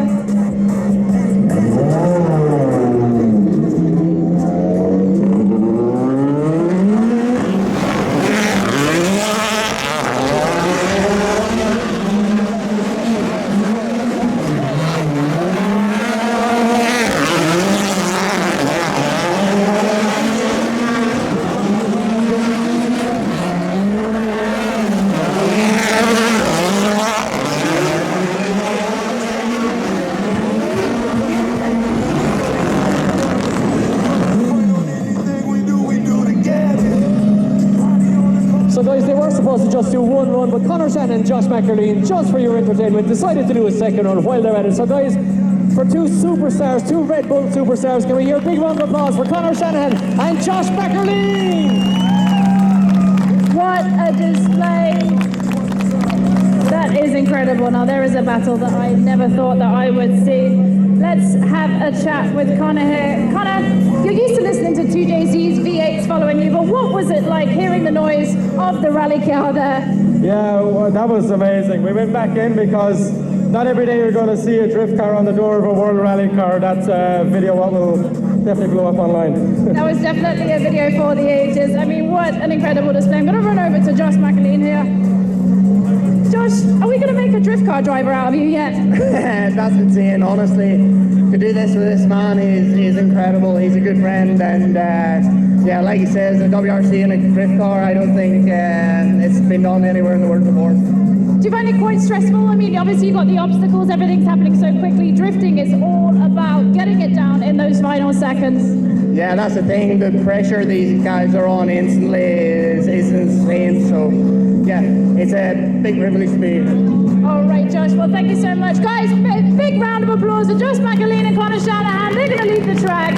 So guys, they were supposed to just do one run, but Conor Shanahan and Josh McElhenney, just for your entertainment, decided to do a second run while they're at it. So guys, for two superstars, two Red Bull superstars, can we hear a big round of applause for Conor Shanahan and Josh McElhenney? What a display. That is incredible. Now, there is a battle that I never thought that I would see. Let's have a chat with Conor here. Conor, you're used to listening to 2JZ's V8s following you, but what was it like hearing the noise of the rally car there? Yeah, well, that was amazing. We went back in because not every day you're going to see a drift car on the door of a World Rally car. That's a video what will definitely blow up online. That was definitely a video for the ages. I mean, what an incredible display. I'm going to run over to Josh McElhenney here. Josh, are we going to make a drift car driver out of you yet? That's insane, honestly. To do this with this man is incredible. He's a good friend, and yeah, like he says, a WRC and a drift car, I don't think it's been done anywhere in the world before. Do you find it quite stressful? I mean, obviously you've got the obstacles, everything's happening so quickly. Drifting is all about getting it down in those final seconds. Yeah, that's the thing. The pressure these guys are on instantly is insane. So, yeah, it's a big privilege to be here. All right, Josh. Well, thank you so much. Guys, big round of applause for Josh McElhenney and Conor Shanahan. They're going to lead the track.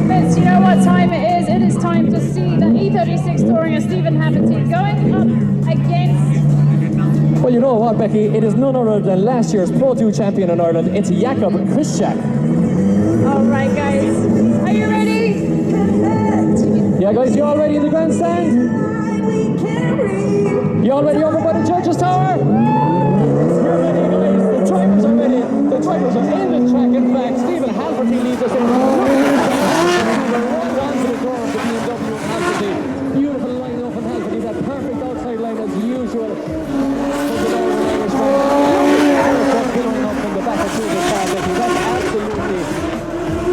Vince, you know what time it is? It is time to see the E36 Touring of Stephen Haverty going up against... Well, you know what, Becky? It is none other than last year's Pro 2 champion in Ireland. It's Jakob Krzyzak. All right, guys. Are you ready? Yeah, guys, you all ready in the grandstand? You all ready over by the judges' tower? We're ready, guys. The drivers are ready. The drivers are in the track. In fact, Stephen Haverty leads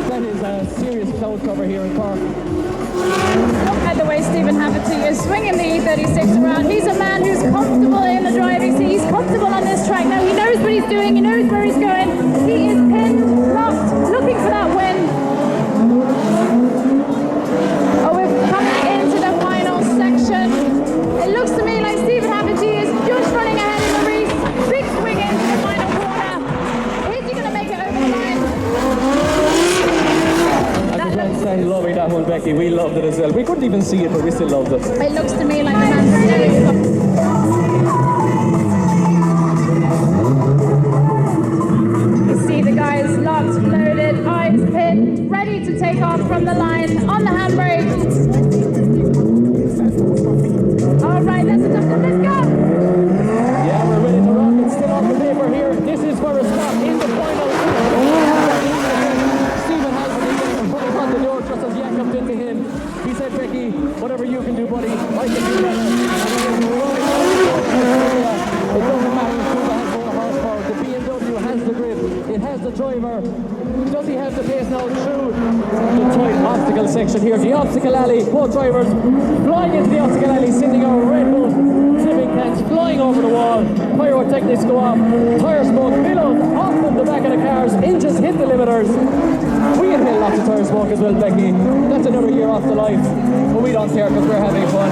That is a serious cloud cover here in Cork. Look at the way Stephen Haverty is swinging the E36 around. He's a man who's comfortable in the driving seat. He's comfortable on this track now. He knows what he's doing. He knows where he's going. He is pinned, locked, looking for that win. Oh, we're coming into the final section. It looks to me like Stephen Haverty is just running ahead in the race. Big swing into the final corner. Is he going to make it over the line? Loving that one, Becky. We loved it as well. We couldn't even see it, but we still loved it. It looks to me like the man's doing. You see the guys locked, loaded, eyes pinned, ready to take off from the line on the handbrake. All right, that's enough. Let's go. Yeah, we're ready to rock. It's still on the paper here. This is for a spot in the final. The door just as Jack jumped into him. He said, Becky, whatever you can do, buddy, I can do better. It doesn't matter if Cuba has more horsepower. The BMW has the grip. It has the driver. Does he have the pace now through the tight obstacle section here? The obstacle alley, both drivers flying into the obstacle alley, sending our Red Bull slipping cans flying over the wall. Pyrotechnics go off. Tire smoke billows off from the back of the cars. Engines hit the limiters. We inhale lots of tire smoke as well, Becky. That's another year off the life. But we don't care because we're having fun.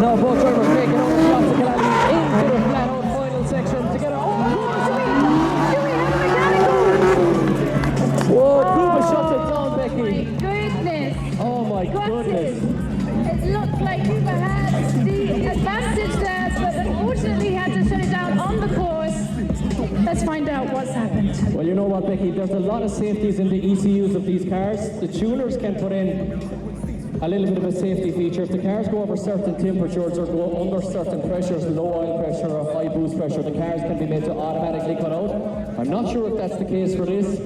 Now both drivers making over the obstacle alley into the flat out final section to get our Whoa, Cuba shuts it down, Becky. Goodness. Oh my goodness. It looked like Cuba had the advantage there, but unfortunately he had to shut it down on the course. Let's find out what's happened. Well, you know what, Becky? There's a lot of safeties in the ECUs of these cars. The tuners can put in a little bit of a safety feature. If the cars go over certain temperatures or go under certain pressures, low oil pressure or high boost pressure, the cars can be made to automatically cut out. I'm not sure if that's the case for this,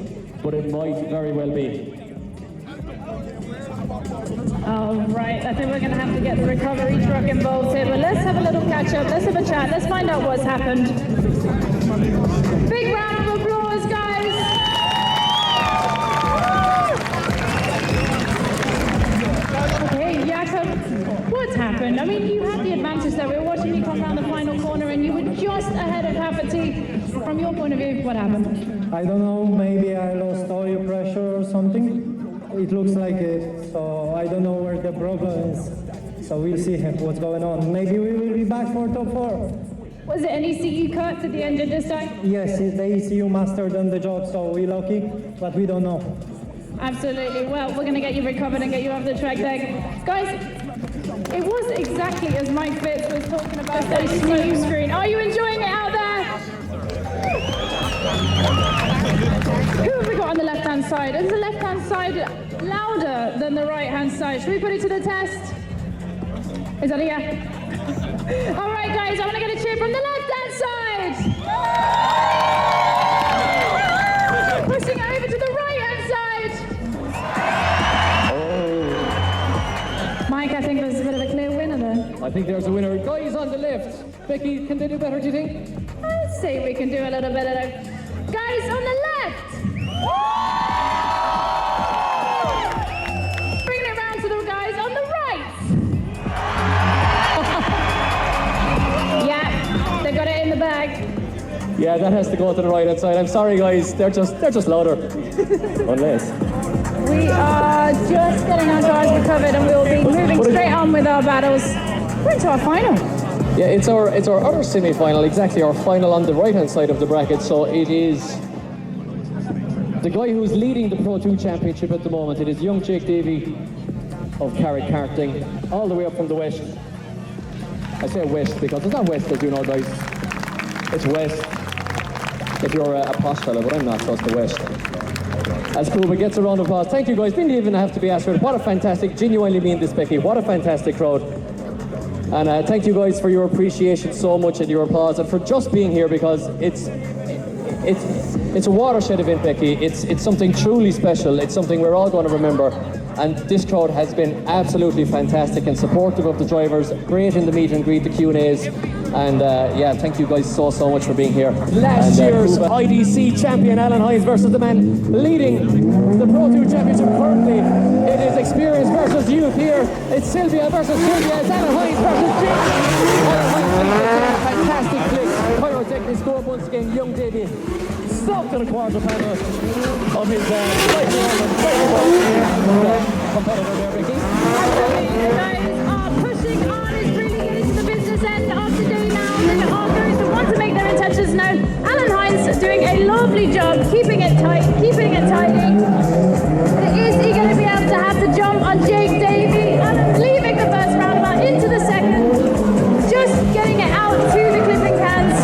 but it might very well be. All right, I think we're going to have to get the recovery truck involved here, but let's have a little catch up, let's have a chat, let's find out what's happened. Big round of applause, guys. Okay, Jakob, what's happened? I mean, you had the advantage there. We were watching you come down the final corner and you were just ahead of Haverty. From your point of view, what happened? I don't know, maybe I lost oil pressure or something. It looks like it, so I don't know where the problem is. So we'll see what's going on. Maybe we will be back for top 4. Was it an ECU cut to the engine this time? Yes, the ECU master done the job, so we're lucky, but we don't know. Absolutely. Well, we're going to get you recovered and get you off the track deck. Guys, it was exactly as Mike Fitz was talking about that new screen. Are you enjoying it out there? Who have we got on the left-hand side? Is the left-hand side louder than the right-hand side? Should we put it to the test? Is that a yeah? All right, guys, I want to get a cheer from the left-hand side. Pushing it over to the right-hand side. Mike, I think there's a bit of a clear winner there. I think there's a winner. Guys on the left. Becky, can they do better, do you think? I'd say we can do a little bit of that. Guys on the left. Bring it around to the guys on the right. Yeah, they got it in the bag. Yeah, that has to go to the right hand side. I'm sorry, guys. They're just louder. Unless. We are just getting our cars recovered and we'll be moving straight on with our battles. We're into our final. Yeah, it's our other semi-final, exactly, our final on the right-hand side of the bracket. So it is the guy who's leading the Pro 2 Championship at the moment. It is young Jake Davey of Carrick Karting, all the way up from the west. I say west because it's not west, as you know, guys. It's west if you're a posh fella, but I'm not, so it's the west. As Cuba gets a round of applause. Thank you, guys. Didn't even have to be asked for it. What a fantastic, genuinely mean this, Becky, what a fantastic crowd. And thank you guys for your appreciation so much and your applause and for just being here, because it's a watershed event, Becky. It's something truly special. It's something we're all going to remember. And this crowd has been absolutely fantastic and supportive of the drivers, great in the meet and greet, the Q&As. And yeah, thank you guys so much for being here. Last year's IDC champion Alan Hines versus the man leading the Pro 2 Championship currently. It is experience versus youth here. It's Sylvia versus Sylvia. It's Alan Hines versus Jim. Alan Hines makes a fantastic flick. Pyrotechnic score once again. Young Davey stuck to the quarter panel of his slightly competitor there, Vicky. Absolutely, you guys are pushing on. It's really getting to the business end of the day now. And are those that want to make their intentions known. Alan Hines doing a lovely job, keeping it tight, keeping it tidy. Is he going to be able to have the jump on Jake Davey? Alan leaving the first roundabout into the second, just getting it out to the clipping cans.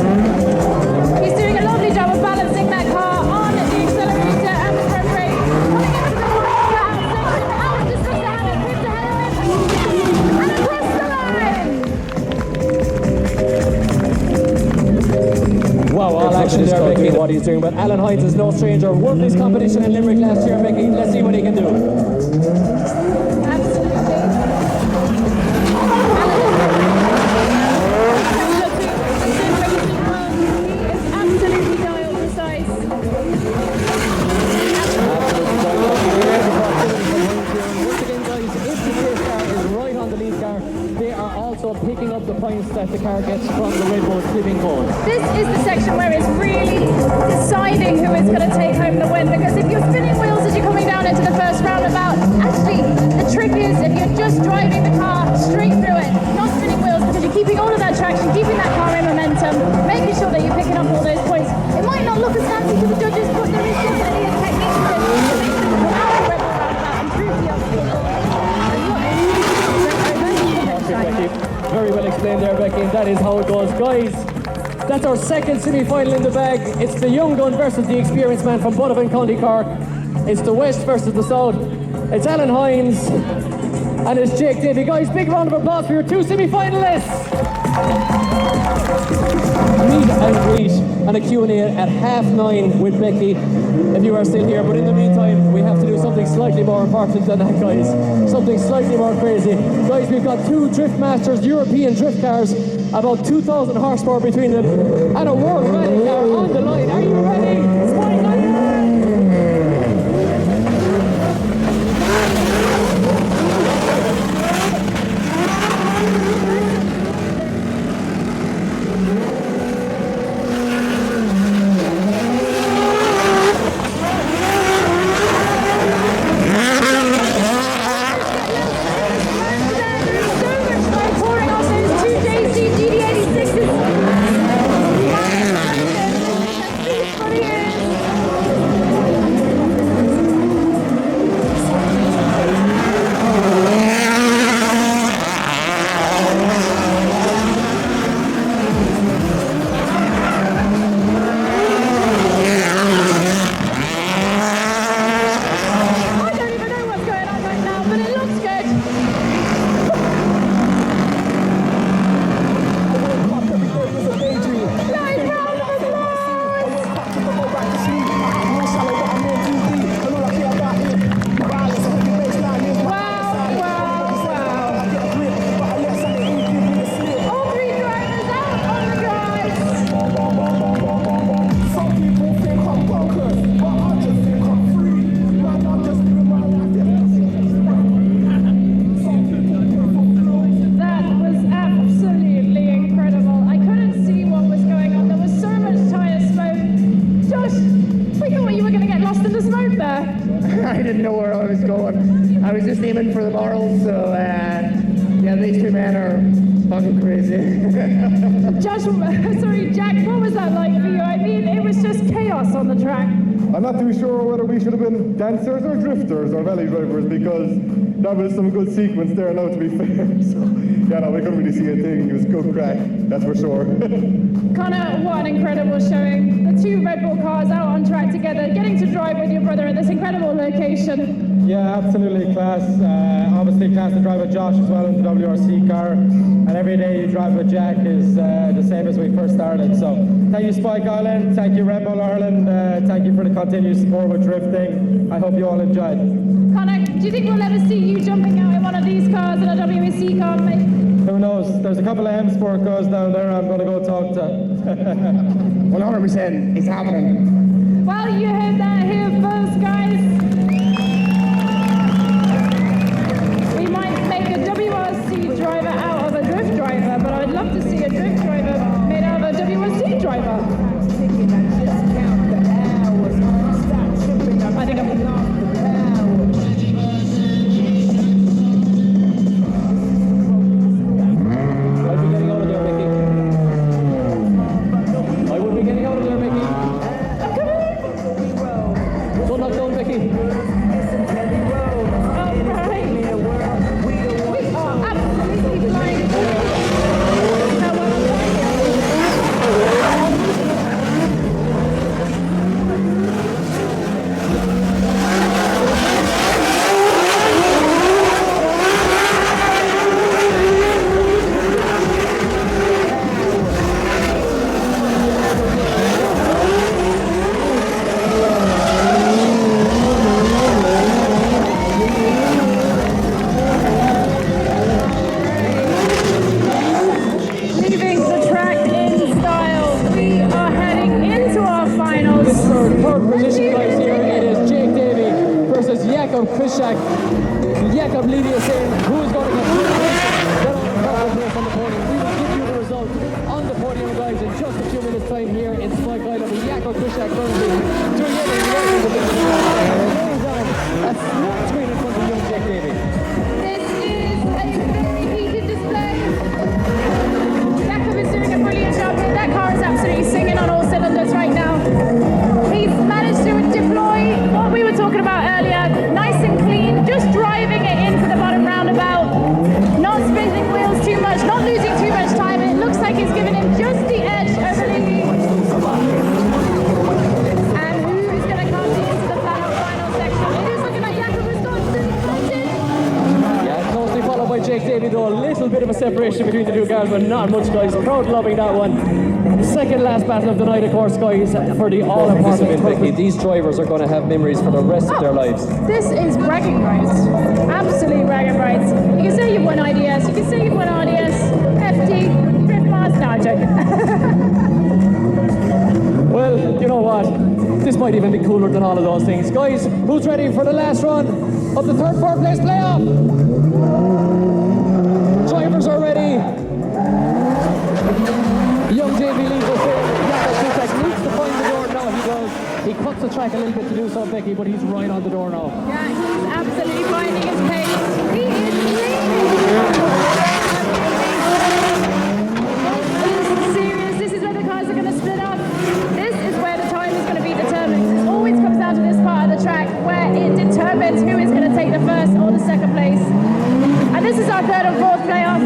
He's doing a lovely job of balancing that car on the accelerator and the front brake. Pulling it to the roundabout section. Alan just has to have it pipped ahead of him. And across the line. Wow, all action there, Becky, what he's doing. But Alan Hines is no stranger. Won this competition in Limerick last year, Becky. Let's see what he can do. Absolutely. Absolutely dialed precise. Once again, guys, if the chase car is right on the lead car, they are also picking up the points that the car gets from the Red Bull clipping cone. This is the section where it's really deciding who is going to take home the win, because if you're spinning wheels as you're coming down into the first roundabout, actually the trick is if you're just driving the car straight through it, not spinning wheels, because you're keeping all of that traction, keeping that car in momentum, making sure that you're picking up all those points. It might not look as fancy to the judges, but there is definitely a technique to this to make them come out of the Red Bull roundabout and prove the obstacle. Very well explained there, Becky, and that is how it goes. Guys, that's our second semi-final in the bag. It's the young gun versus the experienced man from Bunavan County Cork. It's the West versus the South. It's Alan Hines and it's Jake Davey. Guys, big round of applause for your two semi-finalists. Meet and greet and a Q&A at 9:30 with Becky, if you are still here. But in the meantime, we have to do something slightly more important than that, guys. Something slightly more crazy. Guys, we've got two Drift Masters European drift cars, about 2,000 horsepower between them, and a World Rally car on the line. Are you ready? I didn't know where I was going. I was just aiming for the barrels, so yeah, these two men are fucking crazy. Jack, what was that like for you? I mean, it was just chaos on the track. I'm not too sure whether we should have been dancers or drifters or valley drivers, because that was some good sequence there now, to be fair. So, yeah, no, we couldn't really see a thing. It was good crack, that's for sure. Connor, what an incredible showing. The two Red Bull cars out on track together, getting to drive with your brother at this incredible location. Yeah, absolutely class. Obviously class to drive with Josh as well in the WRC car. And every day you drive with Jack is the same as we first started. So thank you Spike Island, thank you Red Bull Ireland, thank you for the continued support with drifting. I hope you all enjoyed. Connor, do you think we'll ever see you jumping out in one of these cars in a WRC car, mate? Who knows? There's a couple of M Sport cars down there I'm going to go talk to. 100%, it's happening. Well, you heard that here first, guys. We might make a WRC driver out of a drift driver, but I'd love to see a drift driver made out of a WRC driver. I think I'm... Jakob leading us in. Who is going to get on the podium? We will give you the result on the podium, guys, in just a few minutes' time here in Spike Island with Jakob Krzyzak currently doing a smart screen in front of young Jack Davy. This is a very heated display. Jakob is doing a brilliant job here. That car is absolutely singing on all cylinders right now. He's managed to deploy what we were talking about earlier, nice and clean, just driving it into the bottom roundabout, not spinning wheels too much, not losing too much time. It looks like it's given him just the edge over Lee. And who is going to come into the final section? It is looking like Jakob has got to Yeah, closely followed by Jake Davy, though. A little bit of a separation between the two cars, but not much, guys. Crowd loving that one. Second last battle of the night, of course, guys, for the all-important Vicky. These drivers are going to have memories for the rest of their lives. This is bragging rights. Absolute bragging rights. You can say you've won IDS, you can say you've won RDS, FD, Drift Mars. No, I'm joking. Well, you know what? This might even be cooler than all of those things. Guys, who's ready for the last run of the third, fourth place playoff? Drivers are ready. Young Davy leads us in. Jakob Krzyzak needs to find the door. No, he does. He cuts the track a little bit to do so, Becky, but he's right on the door now. Yeah, he's absolutely finding his pace. He is leading. This is serious. This is where the cars are going to split up. This is where the time is going to be determined. It always comes down to this part of the track where it determines who is going to take the first or the second place. And this is our third and fourth playoff.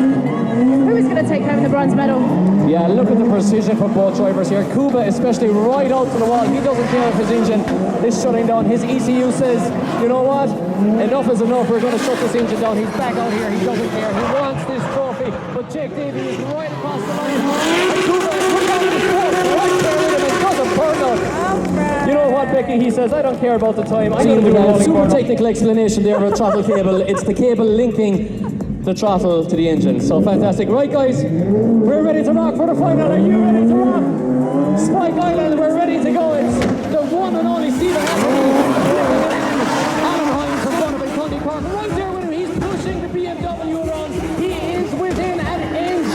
Who is going to take home the bronze medal? Yeah, look at the precision from both drivers here. Kuba especially right out to the wall. He doesn't care if his engine is shutting down. His ECU says, you know what? Enough is enough. We're going to shut this engine down. He's back out here. He doesn't care. He wants this trophy. But Jake Davy is right across the line. And Kuba is put down his foot right there with him. It doesn't burn out. You know what, Becky? He says, I don't care about the time. I'm going to do a super technical explanation there of a throttle cable. It's the cable linking the throttle to the engine. So fantastic. Right, guys, we're ready to rock for the final. Are you ready to rock? Spike Island, we're ready to go. It's the one and only Stephen Anthony. Adam Hines from Donovan County Park right there with him. He's pushing the BMW around. He is within an inch.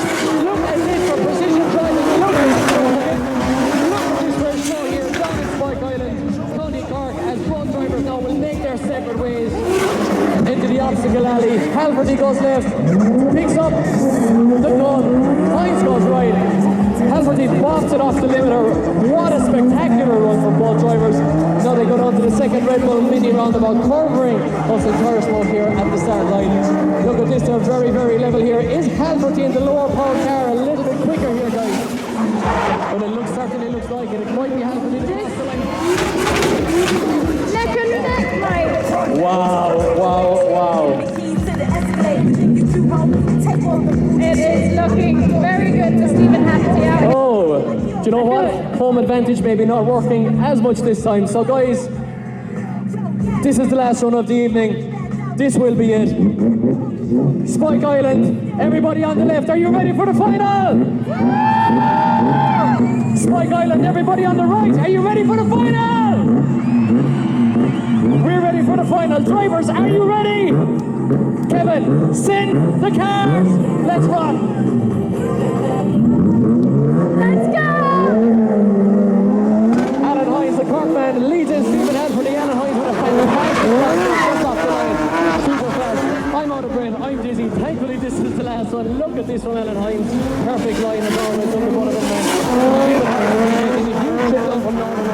Look at this for precision driving. Look at this race show here down at Spike Island. County Cork, as both drivers now will make their separate ways into the obstacle alley. Halverty goes left, picks up the gun, Hines goes right. Halverty bobs it off the limiter. What a spectacular run from both drivers. Now they go down to the second Red Bull mini roundabout, covering us entire smoke here at the start line. Look at this, they're very, very level here. Is Halverty in the lower power car a little bit quicker here, guys? But it certainly looks like it. It might be Halverty. Neck and neck, mate. Wow. Do you know what? Home advantage maybe not working as much this time. So guys, this is the last run of the evening. This will be it. Spike Island, everybody on the left, are you ready for the final? Spike Island, everybody on the right, are you ready for the final? We're ready for the final. Drivers, are you ready? Kevin, send the cars. Let's rock. Let's go! Alan Hines, the Corkman, leads in. Stephen Halford, Alan Hines with a fantastic start. Just off the line. Super fast. I'm out of breath. I'm dizzy. Thankfully, this is the last one. Look at this from Alan Hines. Perfect line of Norman. Look at one of them, man. Stephen Halford making a huge shift on from Norman.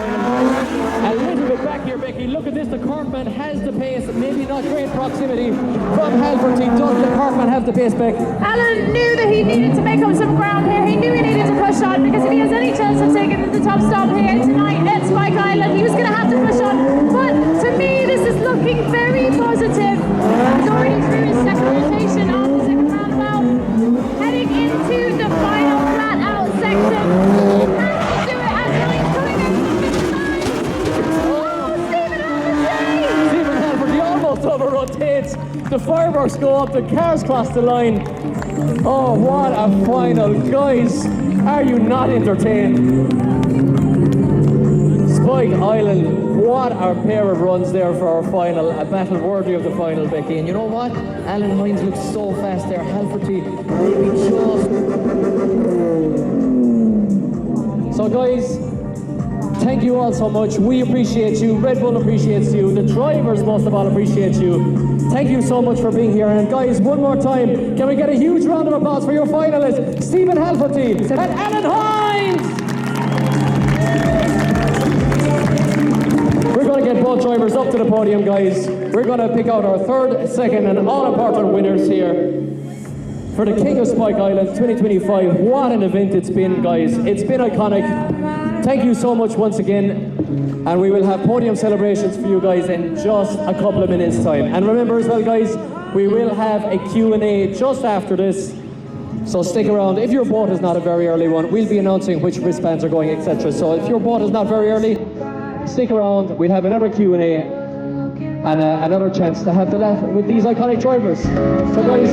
A little bit back here, Becky. Look at this. The Corkman has the pace. Maybe not great proximity from Halford. Does the Corkman have the pace, Beck? Alan knew that he needed to make up some ground here. He knew he needed to push on because if he has any chance of taking the top stop here tonight at Spike Island, he was going to have to push on. But to me, this is looking very positive. He's already through his second rotation on the second roundabout, heading into the final flat out section. Has to do it as Ryan's coming in from the side. Oh, Stephen Halford! Stephen Halford, he almost over rotates. The fireworks go up, the cars cross the line. Oh, what a final. Guys, are you not entertained? Spike Island, what a pair of runs there for our final. A battle worthy of the final, Becky. And you know what? Alan Hines looks so fast there. Halforty will be just... So guys, thank you all so much. We appreciate you. Red Bull appreciates you. The drivers most of all appreciate you. Thank you so much for being here. And guys, one more time, can we get a huge round of applause for your finalists, Stephen Halforty and Alan Hines? We're going to get both drivers up to the podium, guys. We're going to pick out our third, second, and all-important winners here for the King of Spike Island 2025. What an event it's been, guys. It's been iconic. Thank you so much once again. And we will have podium celebrations for you guys in just a couple of minutes' time. And remember as well, guys, we will have a Q&A just after this. So stick around. If your boat is not a very early one, we'll be announcing which wristbands are going, etc. So if your boat is not very early, stick around. We'll have another Q&A and another chance to have the laugh with these iconic drivers. So guys,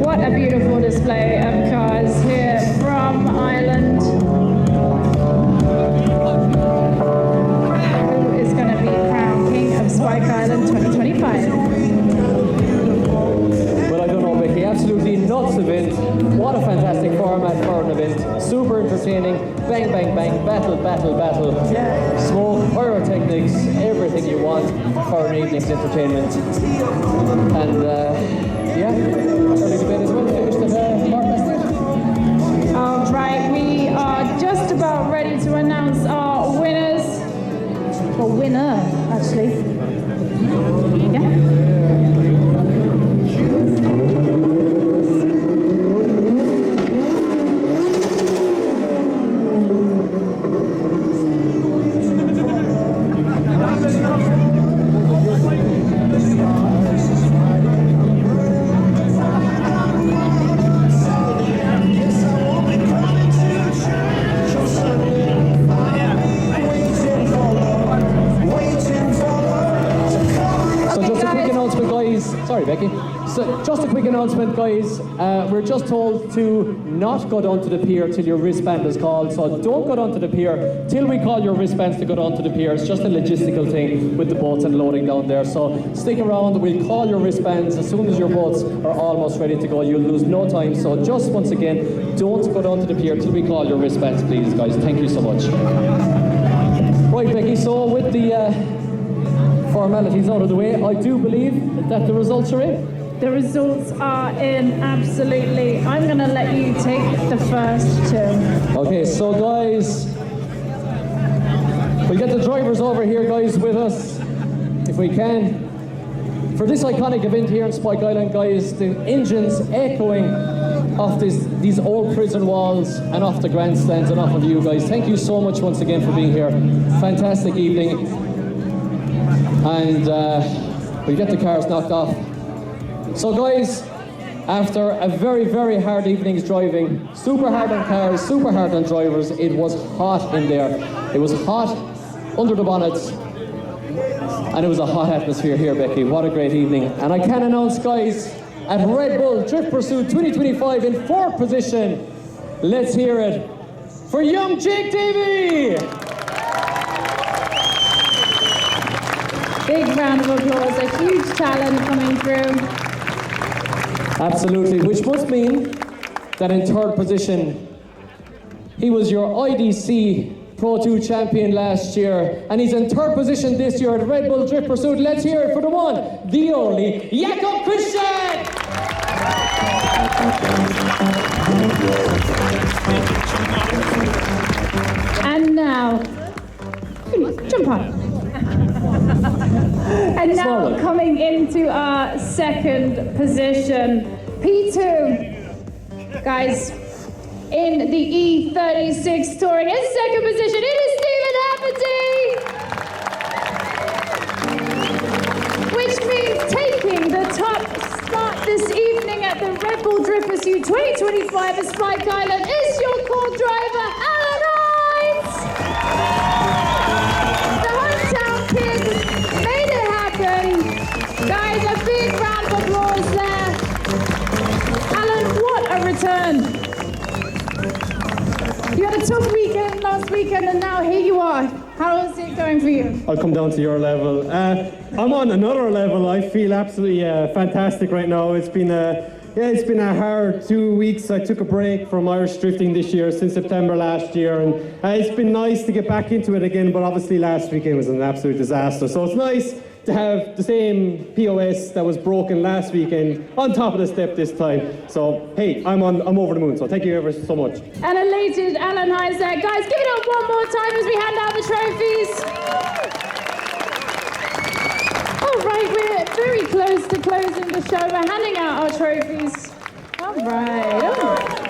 What a beautiful display of cars here from Ireland. Who is going to be crowned King of Spike Island 2025? well, I don't know, Becky. Absolutely nuts event. What a fantastic format for an event. Super entertaining. Bang, bang, bang. Battle, battle, battle. Smoke, pyrotechnics, everything you want for an evening's entertainment. And yeah, early debate as well. Finished at 3:30. All right, we are just about ready to announce our winners. Or winner, actually. Yeah. Becky. So, just a quick announcement, guys. We're just told to not go down to the pier till your wristband is called. So don't go down to the pier till we call your wristbands to go down to the pier. It's just a logistical thing with the boats and loading down there. So stick around. We'll call your wristbands as soon as your boats are almost ready to go. You'll lose no time. So just once again, don't go down to the pier till we call your wristbands, please, guys. Thank you so much. Right, Becky. So with the formalities out of the way, I do believe that the results are in. The results are in, absolutely. I'm going to let you take the first two. Okay, so guys, we'll get the drivers over here, guys, with us, if we can. For this iconic event here in Spike Island, guys, the engines echoing off these old prison walls and off the grandstands and off of you guys. Thank you so much once again for being here. Fantastic evening. And we'll get the cars knocked off. So guys, after a very, very hard evening's driving, super hard on cars, super hard on drivers, it was hot in there. It was hot under the bonnets, and it was a hot atmosphere here, Becky. What a great evening. And I can announce, guys, at Red Bull Drift Pursuit 2025 in 4th position, let's hear it for young Jake Davey! Big round of applause, a huge talent coming through. Absolutely, which must mean that in 3rd position, he was your IDC Pro 2 champion last year, and he's in 3rd position this year at Red Bull Drift Pursuit. Let's hear it for the one, the only, Jakob Christian! And now, jump on. And now coming into our 2nd position, P2. Guys, in the E36 touring in 2nd position, it is Stephen Hafferty! Which means taking the top spot this evening at the Red Bull Drift Pursuit 2025 at Spike Island is your co-driver, Alan Hines! The hometown kid made it happen. Guys, a big round of applause there. Alan, what a return. You had a tough weekend last weekend and now here you are. How is it going for you? I'll come down to your level. I'm on another level. I feel absolutely fantastic right now. It's been a hard 2 weeks. I took a break from Irish drifting this year since September last year, and it's been nice to get back into it again, but obviously last weekend was an absolute disaster. So it's nice to have the same POS that was broken last weekend on top of the step this time. So hey, I'm over the moon. So thank you ever so much. An elated Alan Hines there. Guys, give it up one more time as we hand out the trophies. All right, we're very close to closing the show. We're handing out our trophies. All right.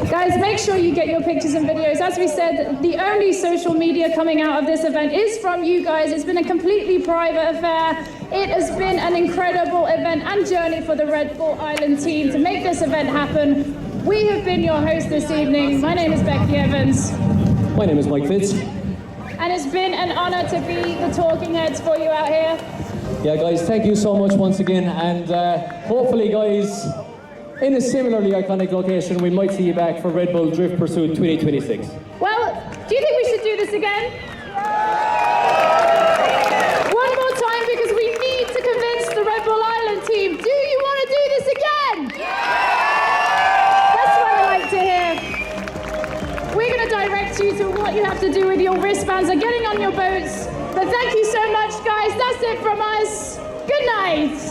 Guys, make sure you get your pictures and videos. As we said, the only social media coming out of this event is from you guys. It's been a completely private affair. It has been an incredible event and journey for the Red Bull Island team to make this event happen. We have been your host this evening. My name is Becky Evans. My name is Mike Fitz. And it's been an honor to be the talking heads for you out here. Yeah, guys, thank you so much once again, and hopefully, guys, in a similarly iconic location, we might see you back for Red Bull Drift Pursuit 2026. Well, do you think we should do this again? One more time, because we need to convince the Red Bull Island team. Do you want to do this again? That's what I like to hear. We're going to direct you to what you have to do with your wristbands and getting on your boats. But thank you so much, guys. That's it from us. Good night.